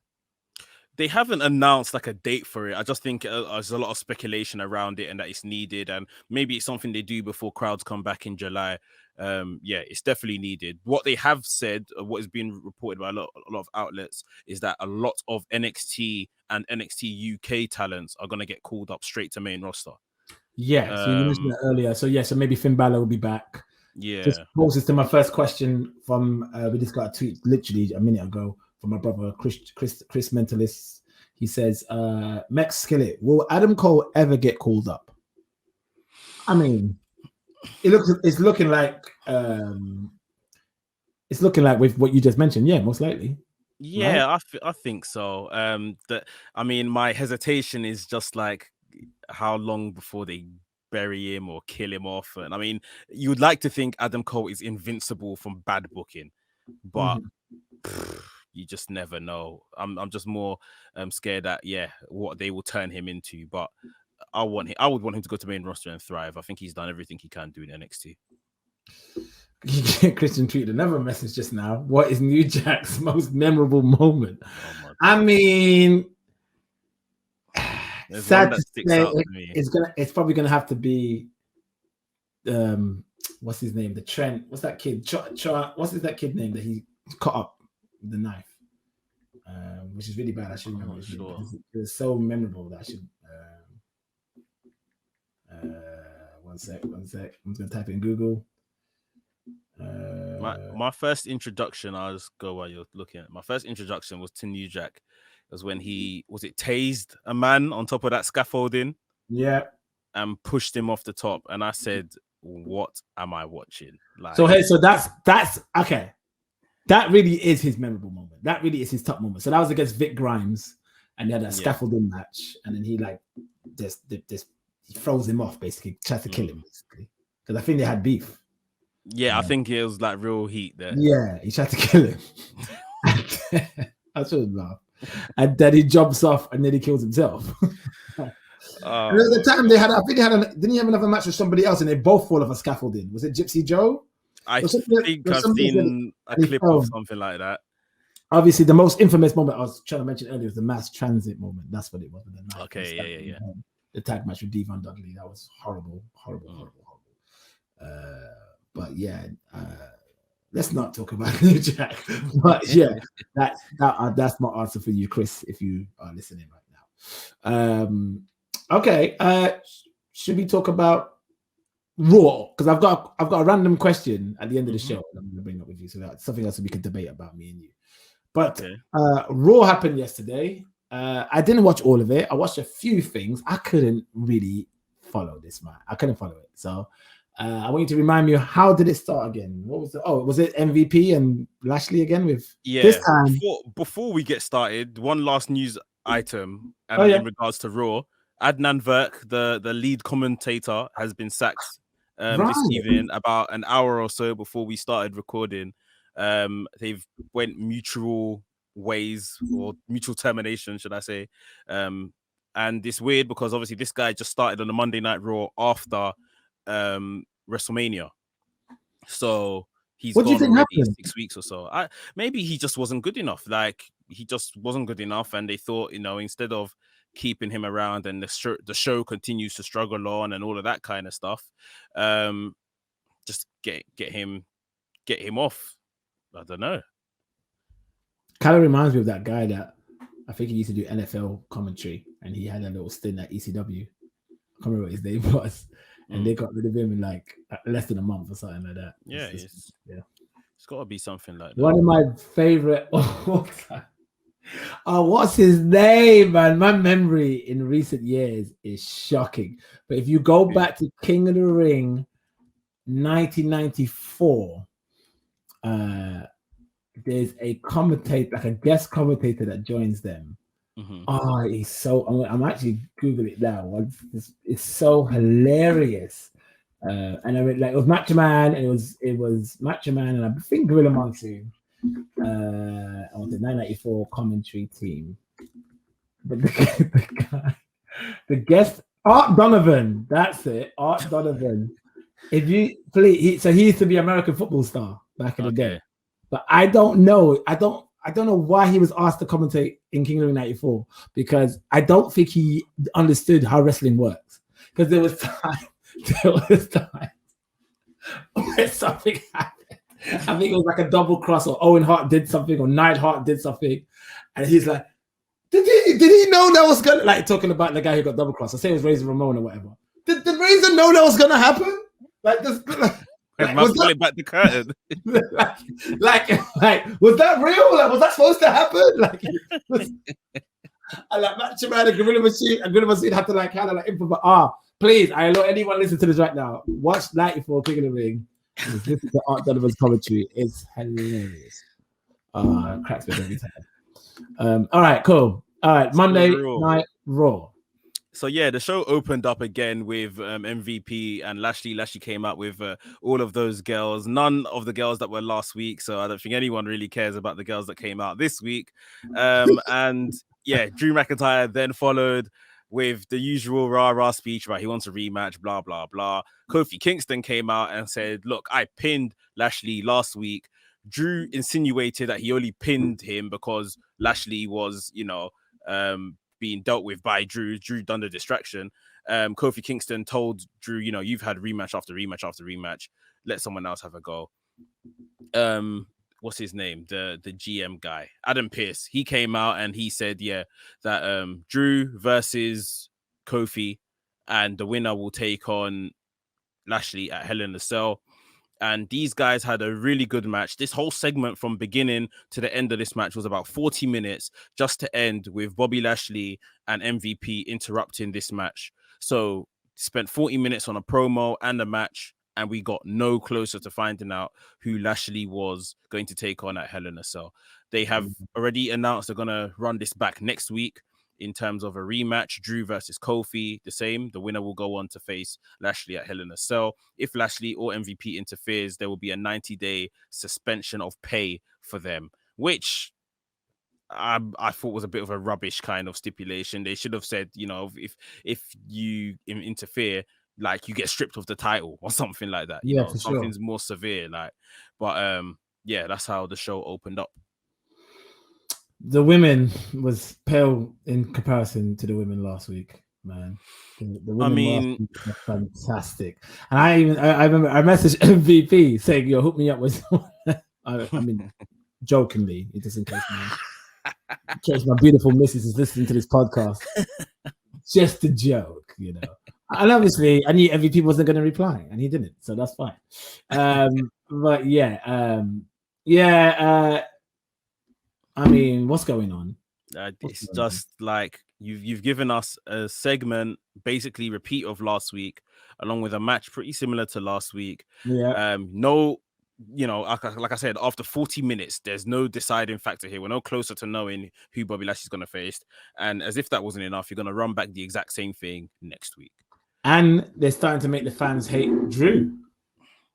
They haven't announced like a date for it. I just think there's a lot of speculation around it and that it's needed, and maybe it's something they do before crowds come back in July. Yeah, it's definitely needed. What they have said, what has been reported by a lot of outlets, is that a lot of NXT and NXT UK talents are going to get called up straight to main roster. Yeah, so you mentioned that earlier. So yeah, so maybe Finn Balor will be back. Yeah. Just poses to my first question from we just got a tweet literally a minute ago from my brother Chris Mentalist. He says, Mex Skillet, will Adam Cole ever get called up? I mean, it's looking like with what you just mentioned. Yeah, most likely. Yeah, right? I think so. I mean, my hesitation is just like how long before they bury him or kill him off. And I mean, you would like to think Adam Cole is invincible from bad booking, but you just never know. I'm just more scared that what they will turn him into. But I would want him to go to main roster and thrive. I think he's done everything he can do in NXT. Christian tweeted another message just now. What is New Jack's most memorable moment? I mean, there's sad one that to sticks say, out to me. It's probably gonna have to be what's his name? The Trent. What's that kid? What's that kid name that he cut up with the knife? Which is really bad. I should remember his name. It was so memorable that I should. One sec. I'm just gonna type in Google. My first introduction, I'll just go while you're looking at it. My first introduction was to New Jack. It was when he tased a man on top of that scaffolding. Yeah. And pushed him off the top. And I said, what am I watching? Like, so that's okay. That really is his memorable moment. That really is his top moment. So that was against Vic Grimes, and he had a scaffolding match, and then he like just he throws him off, basically, tries to kill him, basically. Because I think they had beef. Yeah, I think it was like real heat there. Yeah, he tried to kill him. I should laugh. And then he jumps off and then he kills himself. And at the time didn't he have another match with somebody else and they both fall off a scaffolding? Was it Gypsy Joe? I think I've seen a clip of something like that. Obviously, the most infamous moment I was trying to mention earlier was the mass transit moment. That's what it was. Okay, yeah. The tag match with Devon Dudley. That was horrible. But yeah, let's not talk about New Jack. But yeah, that's my answer for you, Chris, if you are listening right now. Okay, should we talk about Raw? Because I've got a random question at the end of the show that I'm going to bring up with you, so that's something else that we can debate about, me and you. But Raw happened yesterday. I didn't watch all of it. I watched a few things. I couldn't really follow this, man. I couldn't follow it. So I want you to remind me, how did it start again? What was was it MVP and Lashley again with this time? Before we get started, one last news item in regards to Raw. Adnan Virk, the lead commentator, has been sacked this evening about an hour or so before we started recording. They've went mutual ways, or mutual termination, should I say. And it's weird because obviously this guy just started on the Monday Night Raw after WrestleMania, so he's gone already 6 weeks or so. Maybe he just wasn't good enough. Like, he just wasn't good enough, and they thought, instead of keeping him around and the show continues to struggle on and all of that kind of stuff, just get him off. I don't know. Kind of reminds me of that guy that I think he used to do NFL commentary, and he had a little stint at ECW. I can't remember what his name was. And they got rid of him in like less than a month or something like that. Yeah, it's got to be something like that. One of my favorite. What's his name, man? My memory in recent years is shocking. But if you go back to King of the Ring, 1994, there's a commentator, like a guest commentator that joins them. He's so. I'm actually googling it now. It's so hilarious. And I mean, like, it was Macho Man, and it was Macho Man, and I think Gorilla Monsoon. On the 994 commentary team. But the guest, Art Donovan. That's it, Art Donovan. If you please, he used to be American football star back in the day. But I don't know. I I don't know why he was asked to commentate in King of the Ring 94, because I don't think he understood how wrestling works. Because there was time where something happened. I think it was like a double cross, or Owen Hart did something, or Neidhart did something, and he's like, did he know that was gonna, like, talking about the guy who got double crossed? I say it was Razor Ramon or whatever. Did Razor know that was gonna happen? Like this. Pulling back the curtain. like, was that real? Like, was that supposed to happen? Like, I like Macho Man and Gorilla Machine had to like kind of like improvise. Please, I know anyone listen to this right now. Watch 94 King of the Ring. Listen to Art Donovan's commentary. It's hilarious. Cracks me every time. All right, cool. All right, Monday Night Raw. So yeah, the show opened up again with MVP and Lashley. Lashley came out with all of those girls. None of the girls that were last week, so I don't think anyone really cares about the girls that came out this week. And yeah, Drew McIntyre then followed with the usual rah-rah speech, right? He wants a rematch, blah, blah, blah. Kofi Kingston came out and said, look, I pinned Lashley last week. Drew insinuated that he only pinned him because Lashley was, being dealt with by Drew. Drew done the distraction. Kofi Kingston told Drew, you've had rematch after rematch after rematch. Let someone else have a go. What's his name? The GM guy, Adam Pearce. He came out and he said, that Drew versus Kofi, and the winner will take on Lashley at Hell in a Cell. And these guys had a really good match. This whole segment from beginning to the end of this match was about 40 minutes, just to end with Bobby Lashley and MVP interrupting this match. So spent 40 minutes on a promo and a match, and we got no closer to finding out who Lashley was going to take on at Hell in a Cell. They have already announced they're going to run this back next week in terms of a rematch. Drew versus Kofi, the same. The winner will go on to face Lashley at Hell in a Cell. If Lashley or MVP interferes, there will be a 90-day suspension of pay for them, which I thought was a bit of a rubbish kind of stipulation. They should have said, if you interfere, like, you get stripped of the title or something like that. Something's more severe. That's how the show opened up. The women was pale in comparison to the women last week, man. The women last week were fantastic. And I remember I messaged MVP saying, "Yo, hook me up with." Jokingly, just in case my beautiful missus is listening to this podcast. Just a joke, And obviously, I knew MVP wasn't going to reply, and he didn't, so that's fine. What's going on? It's just like you've given us a segment, basically repeat of last week, along with a match pretty similar to last week. Yeah. Like I said, after 40 minutes, there's no deciding factor here. We're no closer to knowing who Bobby Lashley's going to face. And as if that wasn't enough, you're going to run back the exact same thing next week. And they're starting to make the fans hate Drew.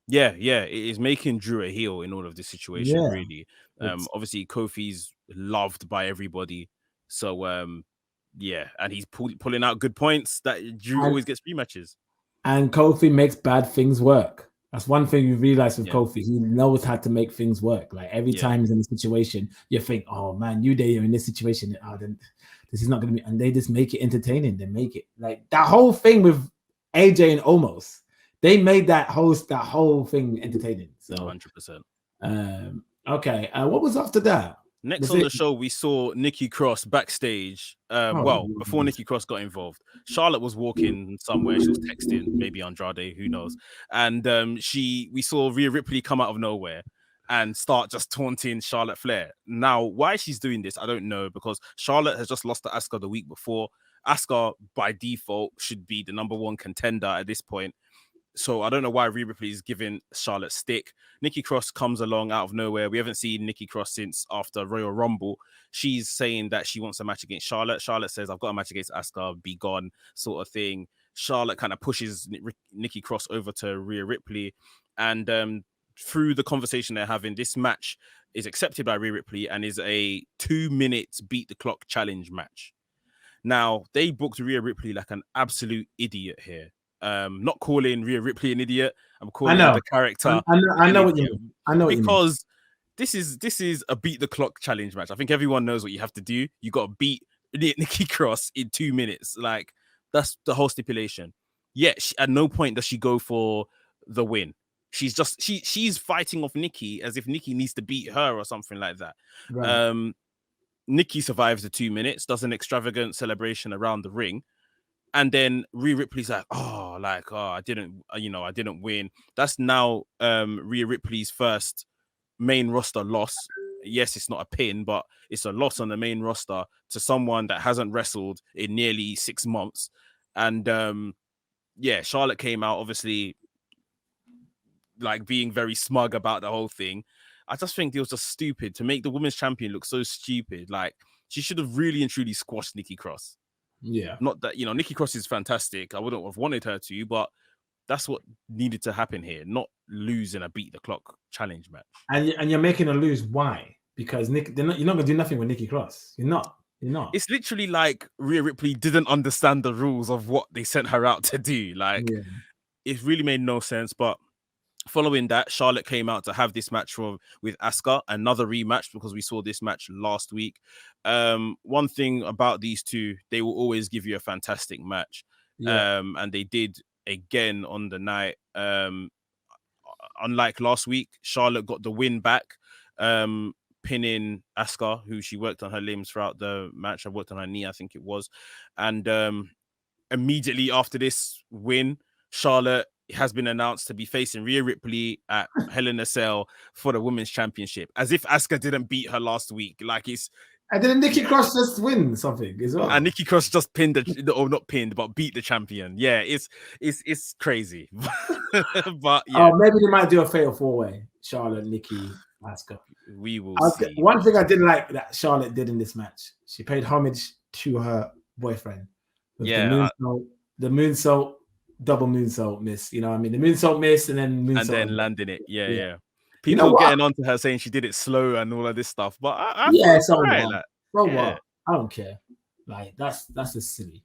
Yeah, it is making Drew a heel in all of this situation, really. Obviously, Kofi's loved by everybody. So, and he's pulling out good points that Drew always gets rematches. And Kofi makes bad things work. That's one thing you realize with Kofi. He knows how to make things work. Like, every time he's in a situation, you think, oh, man, New Day are in this situation. Then this is not going to be... And they just make it entertaining. They make it... Like, that whole thing with AJ and Omos, they made that whole thing entertaining. So 100%. Okay. What was after that? Next on the show, we saw Nikki Cross backstage. Before Nikki Cross got involved, Charlotte was walking somewhere. She was texting, maybe Andrade, who knows. And we saw Rhea Ripley come out of nowhere and start just taunting Charlotte Flair. Now, why she's doing this, I don't know, because Charlotte has just lost to Asuka the week before. Asuka, by default, should be the number one contender at this point. So I don't know why Rhea Ripley is giving Charlotte stick. Nikki Cross comes along out of nowhere. We haven't seen Nikki Cross since after Royal Rumble. She's saying that she wants a match against Charlotte. Charlotte says, I've got a match against Asuka, be gone, sort of thing. Charlotte kind of pushes Nikki Cross over to Rhea Ripley. And through the conversation they're having, this match is accepted by Rhea Ripley and is a 2 minutes beat the clock challenge match. Now, they booked Rhea Ripley like an absolute idiot here. Not calling Rhea Ripley an idiot. I'm calling the character. I know what you mean. I know what you mean. Because this is a beat the clock challenge match. I think everyone knows what you have to do. You got to beat Nikki Cross in 2 minutes. Like, that's the whole stipulation. Yet at no point does she go for the win. She's just she's fighting off Nikki as if Nikki needs to beat her or something like that. Right. Nikki survives the 2 minutes, does an extravagant celebration around the ring, and then Rhea Ripley's like, I didn't win. That's now Rhea Ripley's first main roster loss. Yes, it's not a pin, but it's a loss on the main roster to someone that hasn't wrestled in nearly 6 months. And Charlotte came out, obviously, like, being very smug about the whole thing. I just think it was just stupid to make the women's champion look so stupid. Like, she should have really and truly squashed Nikki Cross. Yeah. Not that, Nikki Cross is fantastic. I wouldn't have wanted her to, but that's what needed to happen here. Not lose in a beat the clock challenge match. And you're making her lose. Why? Because you're not gonna do nothing with Nikki Cross. You're not. It's literally like Rhea Ripley didn't understand the rules of what they sent her out to do. Like, it really made no sense. But following that, Charlotte came out to have this match with Asuka, another rematch, because we saw this match last week. One thing about these two, they will always give you a fantastic match. And they did again on the night. Unlike last week, Charlotte got the win back, pinning Asuka, who she worked on her limbs throughout the match. I worked on her knee, I think it was. And immediately after this win, Charlotte has been announced to be facing Rhea Ripley at Hell in a Cell for the Women's Championship, as if Asuka didn't beat her last week. Like, it's... And then Nikki Cross just win something as well. And Nikki Cross just pinned not pinned, but beat the champion. Yeah, it's crazy. But yeah. Oh, maybe they might do a fatal 4-way. Charlotte, Nikki, Asuka. We will see. One thing I didn't like that Charlotte did in this match, she paid homage to her boyfriend. The moonsault, double moonsault miss. You know what I mean? The moonsault miss and then moonsault. And then landing it. Yeah. People getting onto her saying she did it slow and all of this stuff. But what? I don't care. Like, that's just silly.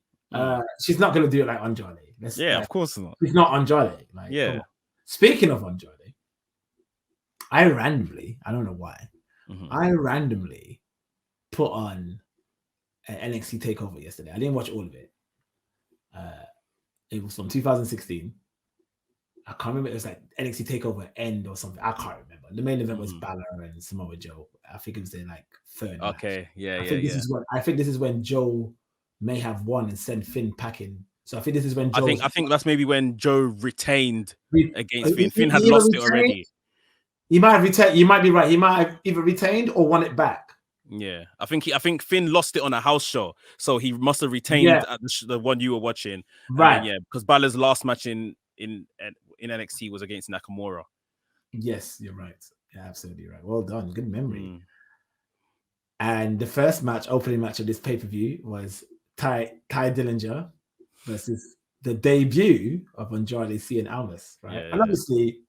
She's not gonna do it like Andrade. Of course not. She's not Andrade. Like, speaking of Andrade, I don't know why, I randomly put on an NXT takeover yesterday. I didn't watch all of it. It was from 2016. I can't remember. It was like NXT takeover end or something. I can't remember. The main event was Balor and Samoa Joe. I think it was their third. Okay, match. I think this is when Joe may have won and sent Finn packing. So I think this is when Joe. I think that's maybe when Joe retained against Finn. Finn had lost it already. He might have retained. You might be right. He might have either retained or won it back. Yeah, I think Finn lost it on a house show, so he must have retained at the one you were watching, right? Because Balor's last match in NXT was against Nakamura. Yes, you're right. You're absolutely right. Well done. Good memory. And the first opening match of this pay-per-view was Ty Dillinger versus the debut of Andrade Cien Almas, right? And obviously,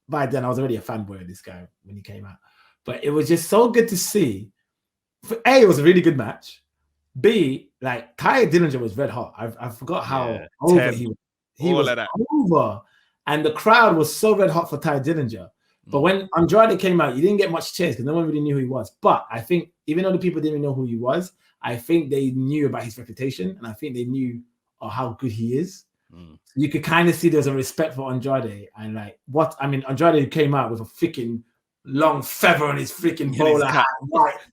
by then I was already a fanboy of this guy when he came out. But it was just so good to see. For A, it was a really good match. B, like, Ty Dillinger was red hot. I forgot how over he was. He was over. And the crowd was so red hot for Ty Dillinger. But when Andrade came out, you didn't get much chance because no one really knew who he was. But I think even though the people didn't know who he was, I think they knew about his reputation. And I think they knew how good he is. So you could kind of see there was a respect for Andrade. And Andrade came out with a freaking long feather on his freaking bowler hat.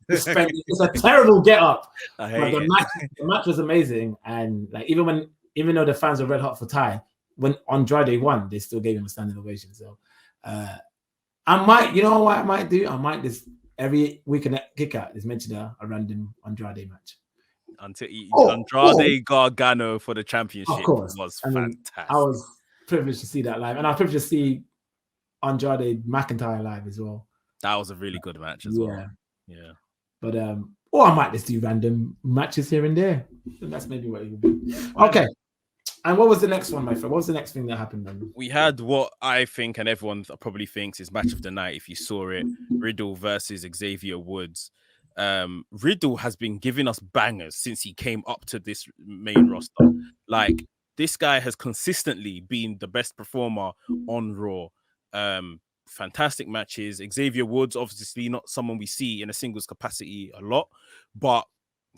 It's a terrible get up. The match was amazing. And like even though the fans were red hot for Ty, when Andrade won, they still gave him a standing ovation. So I might just every week in that kick out is mentioned a random Andrade match. Until Andrade Gargano for the championship, of course, was fantastic. I was privileged to see that live, and I was privileged to see Andrade McIntyre live as well. That was a really good match as well. Yeah. But I might just do random matches here and there. And that's maybe what it would be. Okay. And what was the next one, my friend? What was the next thing that happened then? We had what I think and everyone probably thinks is match of the night if you saw it. Riddle versus Xavier Woods. Riddle has been giving us bangers since he came up to this main roster. Like, this guy has consistently been the best performer on Raw fantastic matches. Xavier Woods, obviously not someone we see in a singles capacity a lot, but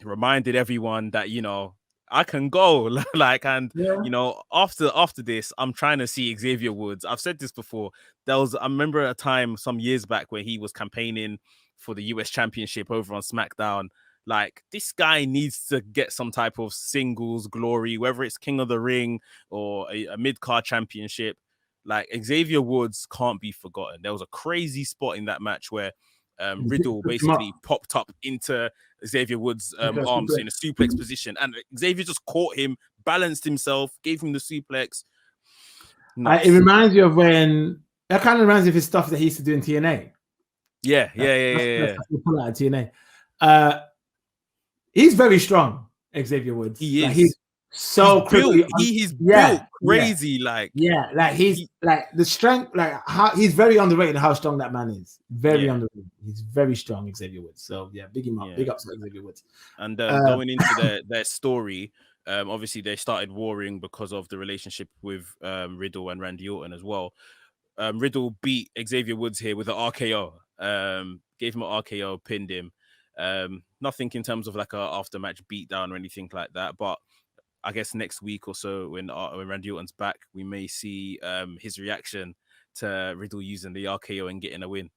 reminded everyone that, you know, I can go. You know, after this, I'm trying to see Xavier Woods. I've said this before. I remember a time some years back where he was campaigning for the US Championship over on SmackDown. Like, this guy needs to get some type of singles glory, whether it's King of the Ring or a mid-card championship. Like, Xavier Woods can't be forgotten. There was a crazy spot in that match where Riddle basically popped up into Xavier Woods' arms in a suplex position, and Xavier just caught him, balanced himself, gave him the suplex. It reminds you of that kind of reminds me of his stuff that he used to do in TNA. Yeah. Pull out of TNA. He's very strong, Xavier Woods. He is. Like, he's so built. He's built crazy. He's like the strength, like how he's very underrated. How strong that man is, very underrated. He's very strong, Xavier Woods. So big him up, big ups to Xavier Woods. And going into their story, obviously they started warring because of the relationship with Riddle and Randy Orton as well. Riddle beat Xavier Woods here with an RKO. Gave him an RKO, pinned him. Nothing in terms of like a after match beatdown or anything like that, but I guess next week or so when Randy Orton's back, we may see his reaction to Riddle using the RKO and getting a win.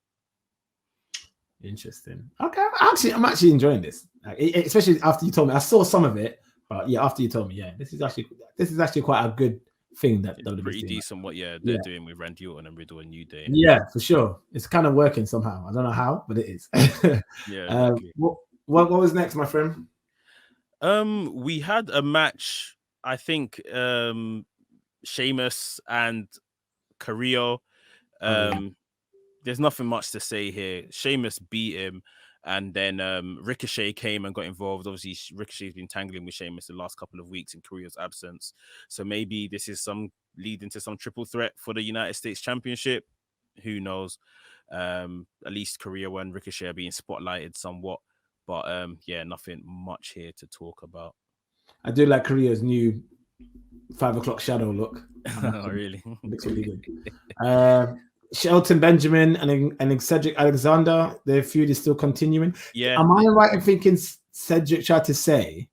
Interesting. Okay, I'm actually enjoying this, especially after you told me. I saw some of it, but after you told me, this is actually quite a good thing that it's pretty decent. What they're doing with Randy Orton and Riddle and New Day. Yeah, for sure. It's kind of working somehow. I don't know how, but it is. Exactly. What was next, my friend? We had a match. I think Sheamus and Carrillo. There's nothing much to say here. Sheamus beat him, and then Ricochet came and got involved. Obviously, Ricochet's been tangling with Sheamus the last couple of weeks in Carrillo's absence. So maybe this is leading to some triple threat for the United States Championship. Who knows? At least Carrillo and Ricochet are being spotlighted somewhat. But nothing much here to talk about. I do like Carrillo's new 5 o'clock shadow look. Oh, really? Looks really good. Shelton Benjamin and Cedric Alexander, their feud is still continuing. Yeah. Am I right in thinking Cedric tried to say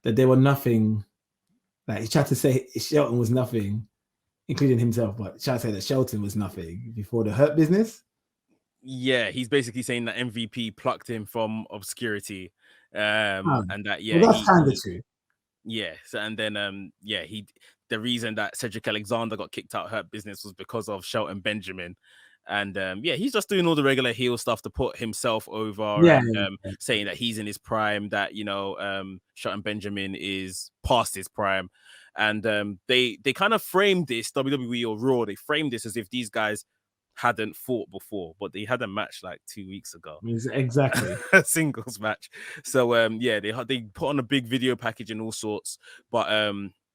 that they were nothing? Like, he tried to say Shelton was nothing, including himself, but he tried to say that Shelton was nothing before the Hurt Business. Yeah, he's basically saying that MVP plucked him from obscurity, and that that's kind of true. Yeah, so, and then the reason that Cedric Alexander got kicked out of Hurt Business was because of Shelton Benjamin, and he's just doing all the regular heel stuff to put himself over, saying that he's in his prime, that Shelton Benjamin is past his prime, and they kind of framed this, WWE or Raw, they framed this as if these guys hadn't fought before, but they had a match like 2 weeks ago. Exactly. A singles match. So they put on a big video package and all sorts. But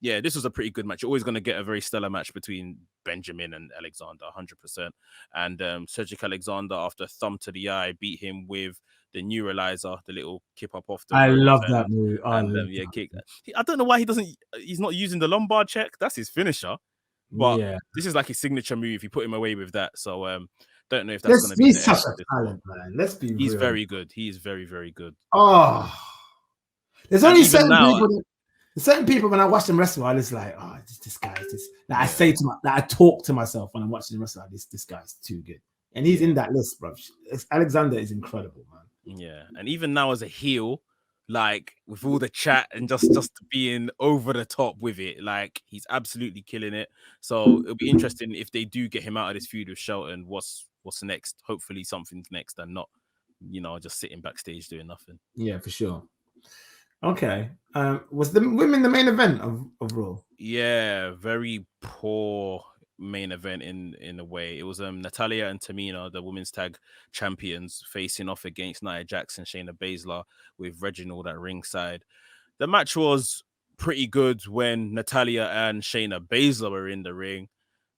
this was a pretty good match. You're always going to get a very stellar match between Benjamin and Alexander, 100%. And Cedric Alexander, after a thumb to the eye, beat him with the neuralizer, the little kip up off the. I love that move. Kick. I don't know why he's not using the lumbar check. That's his finisher. But this is like his signature move. He put him away with that. So don't know if that's going to be. He's such a talent, man. Let's be real. He's very good. He is very, very good. Oh, there's only certain people when I watch them wrestle, I just like, this guy is just. I talk to myself when I'm watching them wrestle. Like, this guy's too good, and he's in that list, bro. Alexander is incredible, man. Yeah, and even now as a heel, like with all the chat and just being over the top with it, like he's absolutely killing it. So it'll be interesting if they do get him out of this feud with Shelton. What's next? Hopefully something's next and not, just sitting backstage doing nothing. Yeah, for sure. Okay. Was the women the main event of Raw? Yeah, very poor main event in a way. It was Natalya and Tamina, the women's tag champions, facing off against Nia Jax and Shayna Baszler with Reginald at ringside. The match was pretty good when Natalya and Shayna Baszler were in the ring,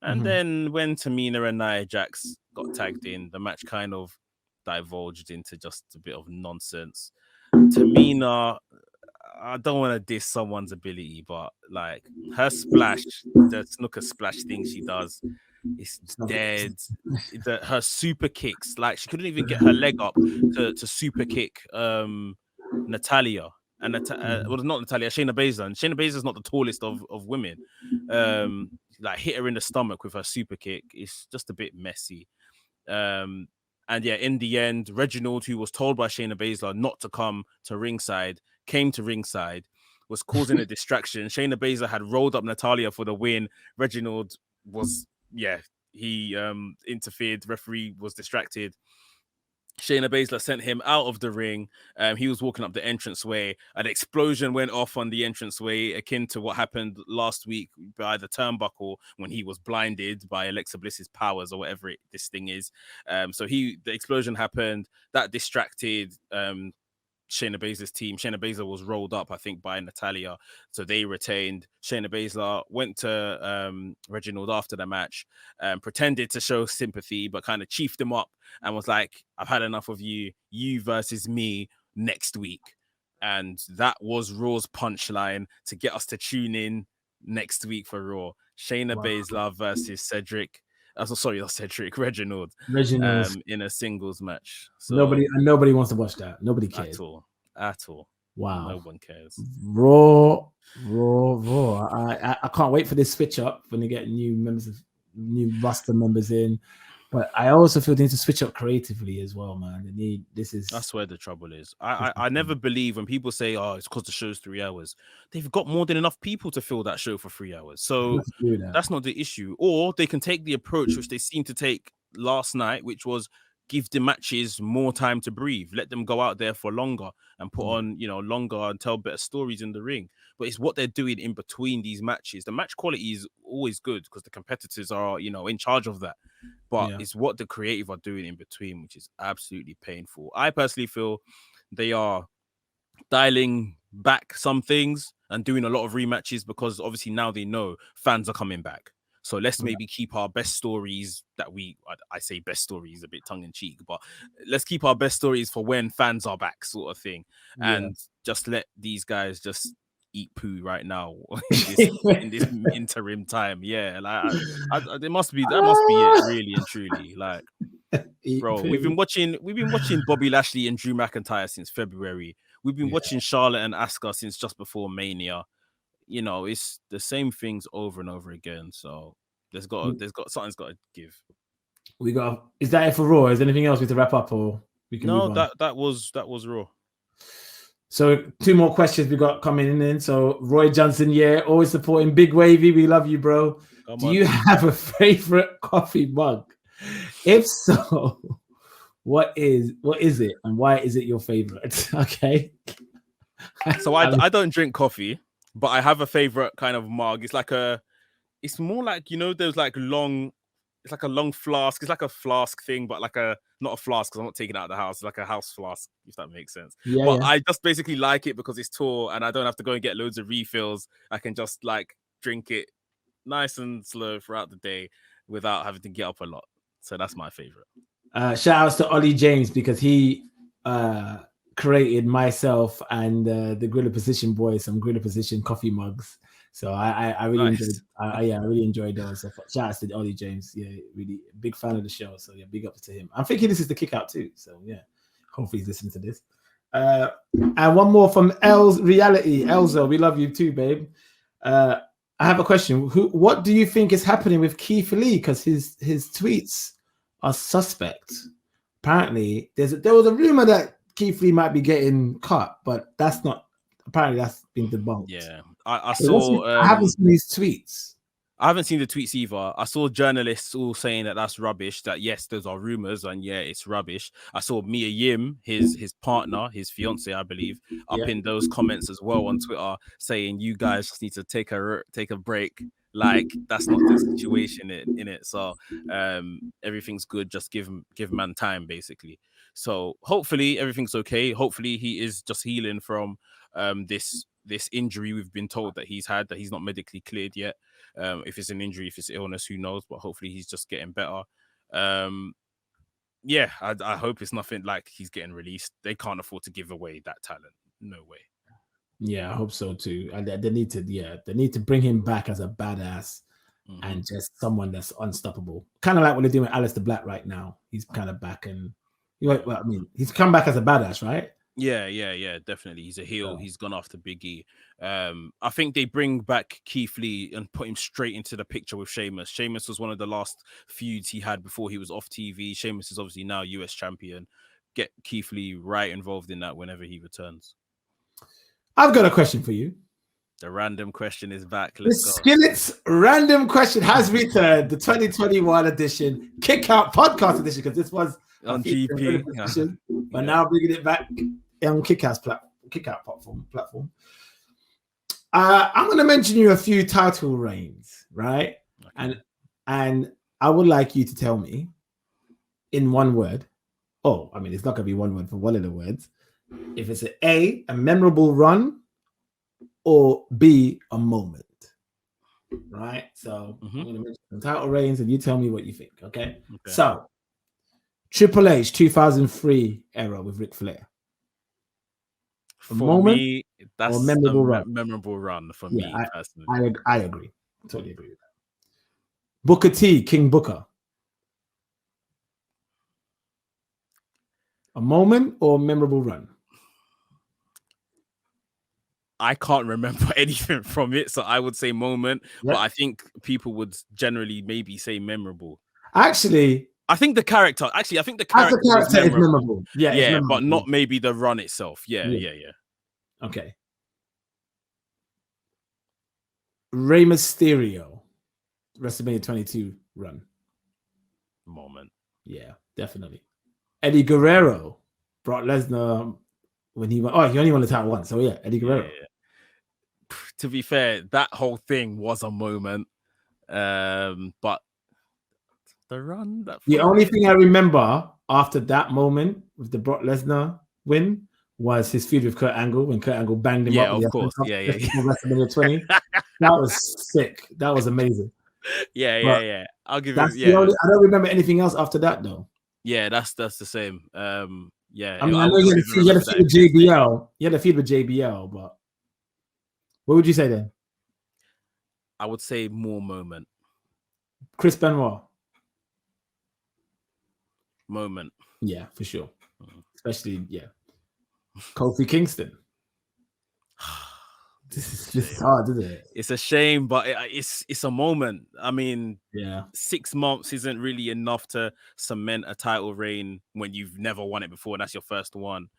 and then when Tamina and Nia Jax got tagged in, the match kind of divulged into just a bit of nonsense. Tamina, I don't want to diss someone's ability, but like her splash, the snooker splash thing she does, It's dead. Her super kicks, like she couldn't even get her leg up to super kick Natalia. And well, not Natalia, Shayna Baszler. And Shayna Baszler's not the tallest of women. Like hit her in the stomach with her super kick. It's just a bit messy. And yeah, in the end, Reginald, who was told by Shayna Baszler not to come to ringside, came to ringside, was causing a distraction. Shayna Baszler had rolled up Natalia for the win. Reginald was, he interfered. Referee was distracted. Shayna Baszler sent him out of the ring. He was walking up the entranceway. An explosion went off on the entranceway, akin to what happened last week by the turnbuckle when he was blinded by Alexa Bliss's powers or whatever this thing is. So the explosion happened. That distracted Shayna Baszler's team. Shayna Baszler was rolled up, I think, by Natalia. So they retained. Shayna Baszler went to Reginald after the match, pretended to show sympathy, but kind of chiefed him up and was like, I've had enough of you. You versus me next week. And that was Raw's punchline to get us to tune in next week for Raw. Shayna Baszler versus Cedric. Reginald. In a singles match. So nobody wants to watch that. Nobody cares at all. Wow, no one cares. Raw. I can't wait for this switch up when they get new roster members in. But I also feel they need to switch up creatively as well, man. That's where the trouble is. I never believe when people say, "Oh, it's because the show's 3 hours." They've got more than enough people to fill that show for 3 hours, so that's not the issue. Or they can take the approach which they seemed to take last night, which was give the matches more time to breathe, let them go out there for longer and put on, longer and tell better stories in the ring. But it's what they're doing in between these matches. The match quality is always good because the competitors are, in charge of that. But it's what the creative are doing in between, which is absolutely painful. I personally feel they are dialing back some things and doing a lot of rematches because obviously now they know fans are coming back. So let's maybe keep our best stories I say best stories a bit tongue-in-cheek, but let's keep our best stories for when fans are back sort of thing. And just let these guys just eat poo right now in this interim time. Yeah, like that must be it, really and truly. Like, bro, we've been watching Bobby Lashley and Drew McIntyre since February. We've been watching Charlotte and Asuka since just before Mania. It's the same things over and over again. So something's got to give. Is that it for Raw? Is there anything else we have to wrap up, or we can move on? that was Raw. So 2 more questions we got coming in. So Roy Johnson, always supporting Big Wavy. We love you, bro. Do you have a favorite coffee mug? If so, what is it, and why is it your favorite? Okay. So I don't drink coffee, but I have a favorite kind of mug. It's more like, those like long, it's like a long flask. It's like a flask thing, but not a flask because I'm not taking it out of the house. It's like a house flask, if that makes sense. I just basically like it because it's tall and I don't have to go and get loads of refills. I can just like drink it nice and slow throughout the day without having to get up a lot. So that's my favorite. Shout outs to Ollie James because he created myself and the Gorilla Position boys some Gorilla Position coffee mugs. So I really enjoyed. I really enjoyed those. So shout out to Ollie James. Yeah, really big fan of the show. So big up to him. I'm thinking this is the kick out too. So hopefully he's listening to this. And one more from El's Reality. Elza, we love you too, babe. I have a question. What do you think is happening with Keith Lee? Because his tweets are suspect. Apparently, there was a rumor that Keith Lee might be getting cut, but that's not. Apparently, that's been debunked. Yeah, I saw. I haven't seen these tweets. I haven't seen the tweets either. I saw journalists all saying that that's rubbish. That yes, those are rumors, and it's rubbish. I saw Mia Yim, his partner, his fiance, I believe, up in those comments as well on Twitter, saying you guys just need to take a break. Like that's not the situation in it. So everything's good. Just give man time, basically. So hopefully everything's okay. Hopefully he is just healing from this injury we've been told that he's had, that he's not medically cleared yet. If it's an injury, if it's illness, who knows? But hopefully he's just getting better. I hope it's nothing like he's getting released. They can't afford to give away that talent. No way. Yeah, I hope so too. And they need to bring him back as a badass and just someone that's unstoppable. Kind of like what they're doing with Aleister Black right now. He's kind of back, and he's come back as a badass, right? Yeah, definitely. He's a heel. Yeah. He's gone after Big E. I think they bring back Keith Lee and put him straight into the picture with Sheamus. Sheamus was one of the last feuds he had before he was off TV. Sheamus is obviously now US champion. Get Keith Lee right involved in that whenever he returns. I've got a question for you. The random question is back. The Skillet's random question has returned. The 2021 edition, Kick Out Podcast edition, because this was on GP. But now bringing it back on Kick Out platform. I'm going to mention you a few title reigns, right? Okay. And I would like you to tell me in one word. Oh, I mean, it's not going to be one word for one of the words. If it's a memorable run, or B, a moment, right? So I'm going to mention some title reigns and you tell me what you think, okay? So, Triple H 2003 era with Ric Flair. For me, that's a memorable run for me, personally. I agree. Totally agree with that. Booker T, King Booker. A moment or memorable run? I can't remember anything from it, so I would say moment, but I think people would generally maybe say memorable. Actually, I think the character is memorable. Yeah, memorable. But not maybe the run itself. Yeah. Okay. Rey Mysterio, WrestleMania 22 run. Moment. Yeah, definitely. Eddie Guerrero, Brock Lesnar. When he went, he only won the title once. So yeah, Eddie Guerrero. Yeah. To be fair, that whole thing was a moment. But the run, the only thing I remember after that moment with the Brock Lesnar win was his feud with Kurt Angle when Kurt Angle banged him up. Yeah, of course. Yeah. WrestleMania 20. That was sick. That was amazing. Yeah. I'll give it. I don't remember anything else after that though. Yeah, that's the same. Yeah. I mean, I know you had a feud with JBL. You had a feud with JBL, but what would you say then? I would say more moment. Chris Benoit. Moment. Yeah, for sure. Especially, Kofi Kingston. This is hard, isn't it? It's a shame, but it's a moment. I mean, 6 months isn't really enough to cement a title reign when you've never won it before and that's your first one.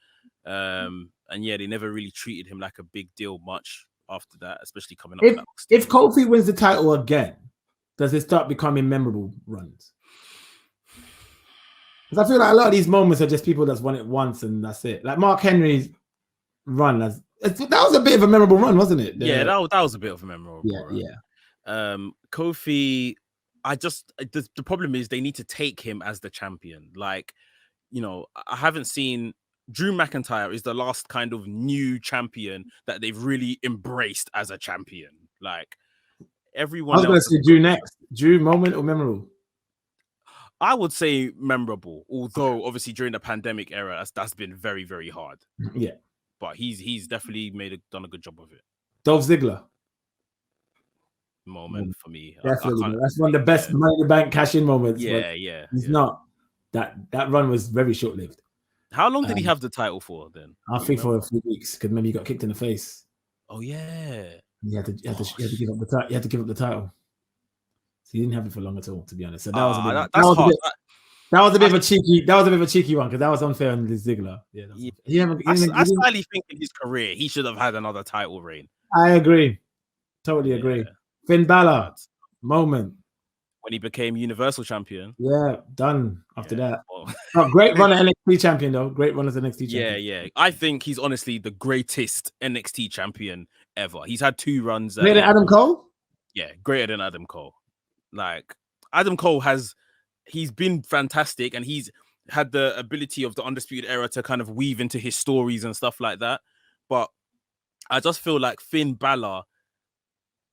And they never really treated him like a big deal much after that, especially coming up. If Kofi wins the title again, does it start becoming memorable runs? Because I feel like a lot of these moments are just people that's won it once and that's it. Like Mark Henry's run, that was a bit of a memorable run, wasn't it? That was a bit of a memorable run. Kofi, the problem is they need to take him as the champion. Like, I haven't seen. Drew McIntyre is the last kind of new champion that they've really embraced as a champion. Like everyone. I was going to say Drew next. Drew moment or memorable? I would say memorable, although obviously during the pandemic era, that's been very, very hard. Yeah, but he's definitely done a good job of it. Dolph Ziggler moment for me. Definitely, that's one of the best Money in the Bank cash-in moments. Yeah. He's not that run was very short-lived. How long did he have the title for then? I think for a few weeks because maybe he got kicked in the face. Oh yeah, he had to give up the title. He had to give up the title. So he didn't have it for long at all, to be honest. So that was a bit of a cheeky. That was a bit of a cheeky one because that was unfair on Ziggler. I slightly think in his career he should have had another title reign. I agree, totally agree. Finn Balor moment when he became Universal Champion. Yeah, done after that. Well, great run at NXT champion though. Great run as NXT champion. Yeah. I think he's honestly the greatest NXT champion ever. He's had 2 runs. Greater than Adam Cole? Yeah, greater than Adam Cole. Like Adam Cole he's been fantastic and he's had the ability of the Undisputed Era to kind of weave into his stories and stuff like that. But I just feel like Finn Balor,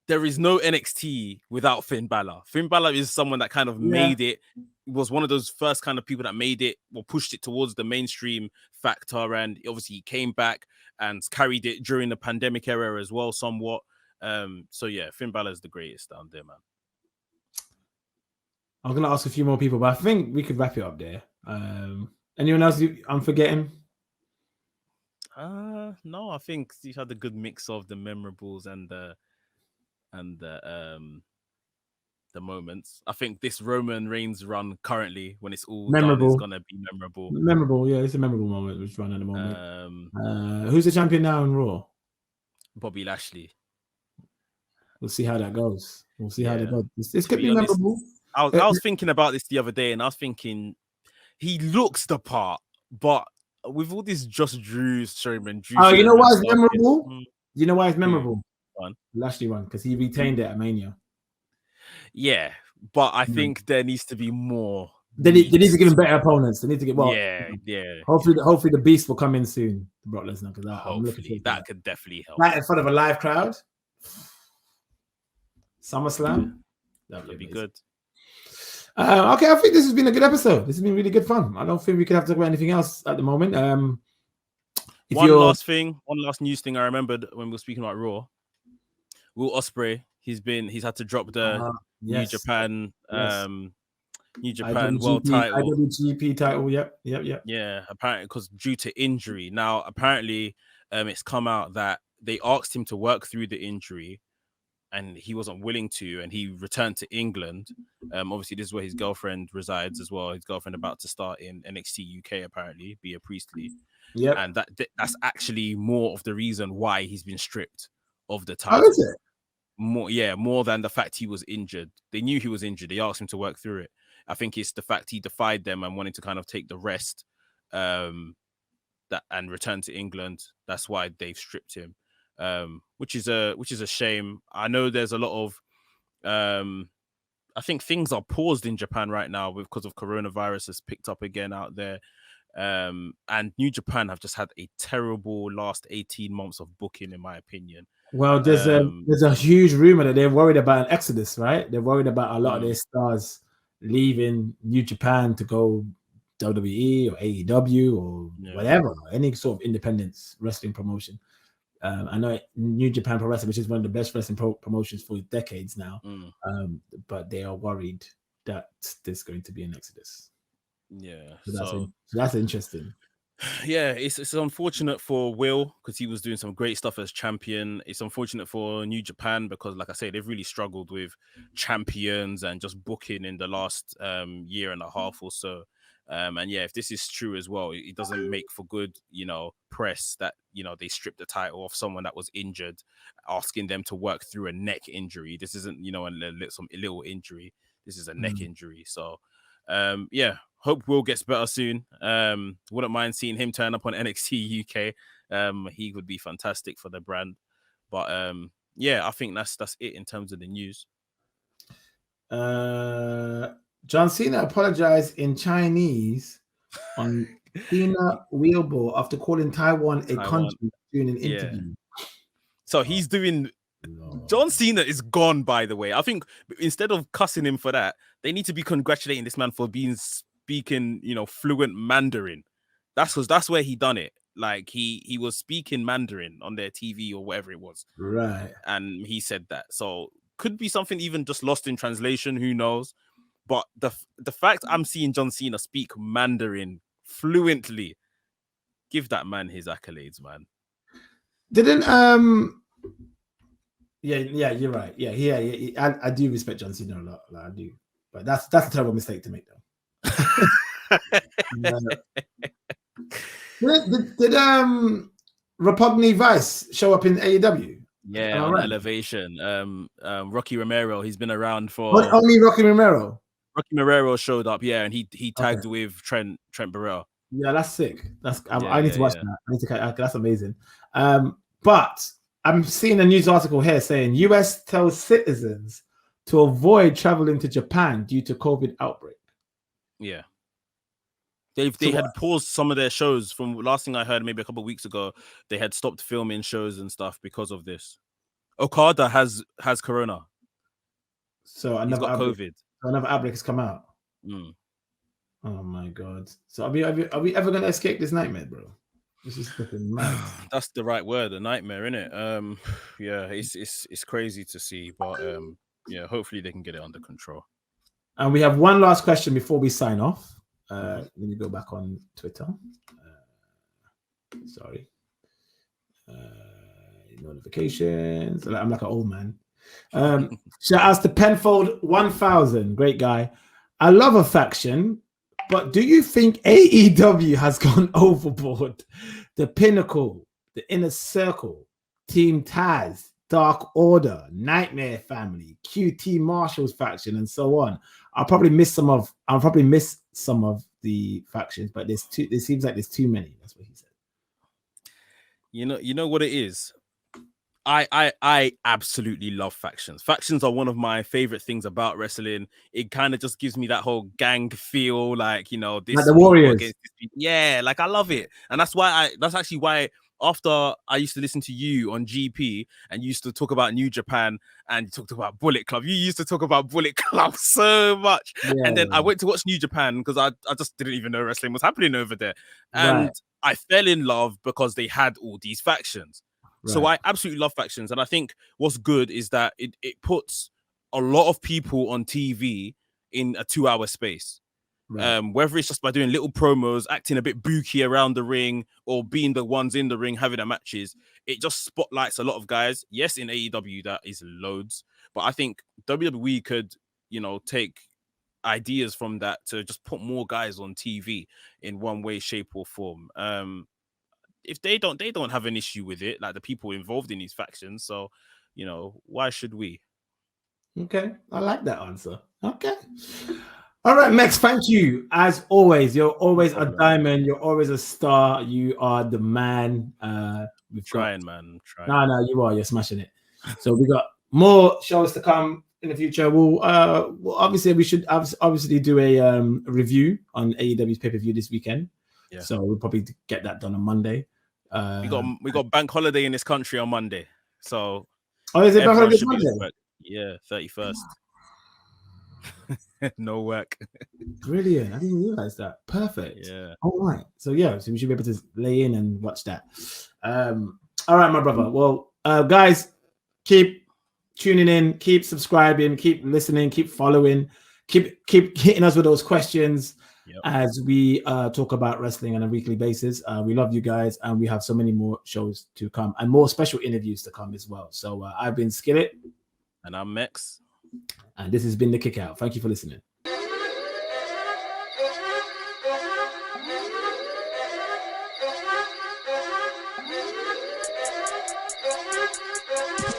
there is no NXT without Finn Balor. Finn Balor is someone that kind of made it, was one of those first kind of people that made it or pushed it towards the mainstream factor. And obviously he came back and carried it during the pandemic era as well, somewhat. So yeah, Finn Balor is the greatest down there, man. I'm gonna ask a few more people, but I think we could wrap it up there. Anyone else I'm forgetting? No, I think you had a good mix of the memorables and the moments. I think this Roman Reigns run currently, when it's all done, is gonna be memorable. Memorable, yeah, it's a memorable moment which run at the moment. Who's the champion now in Raw? Bobby Lashley. We'll see how that goes. We'll see how that goes. This could be memorable. I was thinking about this the other day, and I was thinking he looks the part, but with all this Just Drew showman, you know why it's memorable? You know why it's memorable? Lashley won because he retained it at Mania. Yeah, but I think there needs to be more. They need to give him better opponents. They need to get yeah. Hopefully, the Beast will come in soon, Brock Lesnar, because hopefully that could definitely help. Right in front of a live crowd. SummerSlam. That would be good. Okay, I think this has been a good episode. This has been really good fun. I don't think we could have to talk about anything else at the moment. One last news thing I remembered when we were speaking about Raw. Will Ospreay, he's had to drop the New Japan World title. IWGP title, yep. Yeah, apparently because due to injury. Now, apparently, it's come out that they asked him to work through the injury, and he wasn't willing to, and he returned to England. Obviously, this is where his girlfriend resides as well. His girlfriend about to start in NXT UK, apparently, Bea Priestley. Yeah, and that's actually more of the reason why he's been stripped of the title. How is it? More than the fact he was injured. They knew he was injured. They asked him to work through it. I think it's the fact he defied them and wanted to kind of take the rest, and return to England. That's why they've stripped him, which is a shame. I know there's a lot of, I think things are paused in Japan right now because of coronavirus has picked up again out there. And New Japan have just had a terrible last 18 months of booking, in my opinion. Well, there's a huge rumor that they're worried about an exodus, right? They're worried about a lot of their stars leaving New Japan to go WWE or AEW or whatever, any sort of independent wrestling promotion. I know New Japan Pro Wrestling, which is one of the best wrestling promotions for decades now, but they are worried that there's going to be an exodus. Yeah, so that's interesting. Yeah, it's unfortunate for Will because he was doing some great stuff as champion. It's unfortunate for New Japan because, like I say, they've really struggled with champions and just booking in the last year and a half or so. And yeah, if this is true as well, it doesn't make for good, press that, they stripped the title off someone that was injured, asking them to work through a neck injury. This isn't, a little injury. This is a neck injury. So, yeah, hope Will gets better soon. Wouldn't mind seeing him turn up on NXT UK. He would be fantastic for the brand. But yeah, I think that's it in terms of the news. John Cena apologized in Chinese on Cena Weibo after calling Taiwan a country during an interview. So he's doing. John Cena is gone, by the way. I think instead of cussing him for that, they need to be congratulating this man for speaking, fluent Mandarin. That's where he done it. Like he was speaking Mandarin on their TV or whatever it was. Right. And he said that. So could be something even just lost in translation. Who knows? But the fact I'm seeing John Cena speak Mandarin fluently, give that man his accolades, man. Didn't Yeah, you're right. Yeah, I do respect John Cena a lot. Like, I do, but that's a terrible mistake to make, though. Did Rapogni Vice show up in AEW? Yeah, on Elevation. Rocky Romero, he's been around for. Only Rocky Romero. Rocky Romero showed up, yeah, and he tagged with Trent Burrell. Yeah, that's sick. I need to watch that. I need to. That's amazing. But I'm seeing a news article here saying US tells citizens to avoid traveling to Japan due to COVID outbreak. Yeah. They had paused some of their shows. From last thing I heard, maybe a couple of weeks ago, they had stopped filming shows and stuff because of this. Okada has corona. So he's got COVID. So another outbreak has come out. Oh my god. So are we ever gonna escape this nightmare, bro? This is fucking mad. That's the right word, a nightmare, isn't it? Yeah, it's crazy to see, but yeah, hopefully they can get it under control. And we have one last question before we sign off. Let me go back on Twitter. Sorry. Notifications. I'm like an old man. Shout out to Penfold 1000. Great guy. I love a faction, but do you think AEW has gone overboard? The Pinnacle, the Inner Circle, Team Taz, Dark Order, Nightmare Family, QT Marshall's faction, and so on. I'll probably miss some of the factions, but it seems like there's too many. That's what he said. You know what it is? I absolutely love factions. Factions are one of my favorite things about wrestling. It kind of just gives me that whole gang feel, like, you know, this like the Warriors. Yeah, like I love it. And that's actually why after I used to listen to you on GP and you used to talk about New Japan and you talked about Bullet Club. You used to talk about Bullet Club so much. Yeah. And then I went to watch New Japan because I just didn't even know wrestling was happening over there. And I fell in love because they had all these factions. Right. So I absolutely love factions. And I think what's good is that it puts a lot of people on TV in a 2-hour space. Right. Whether it's just by doing little promos, acting a bit booky around the ring, or being the ones in the ring having the matches, it just spotlights a lot of guys. Yes, in AEW that is loads, but I think WWE could, you know, take ideas from that to just put more guys on TV in one way, shape, or form. If they don't have an issue with it, like the people involved in these factions. So, you know, why should we? Okay, I like that answer. Okay. All right, Mex, thank you. As always, you're always a diamond. You're always a star. You are the man. I'm trying. No, you are. You're smashing it. So we got more shows to come in the future. We'll obviously we should obviously do a review on AEW's pay-per-view this weekend. Yeah. So we'll probably get that done on Monday. We got bank holiday in this country on Monday. So is it bank holiday Monday? Yeah, 31st. No work. Brilliant. I didn't realize that. Perfect. Yeah. All right. So we should be able to lay in and watch that. All right, my brother. Well, guys, keep tuning in, keep subscribing, keep listening, keep following, keep hitting us with those questions as we talk about wrestling on a weekly basis. We love you guys, and we have so many more shows to come and more special interviews to come as well. So I've been Skillet. And I'm Mex. And this has been The Kick Out. Thank you for listening.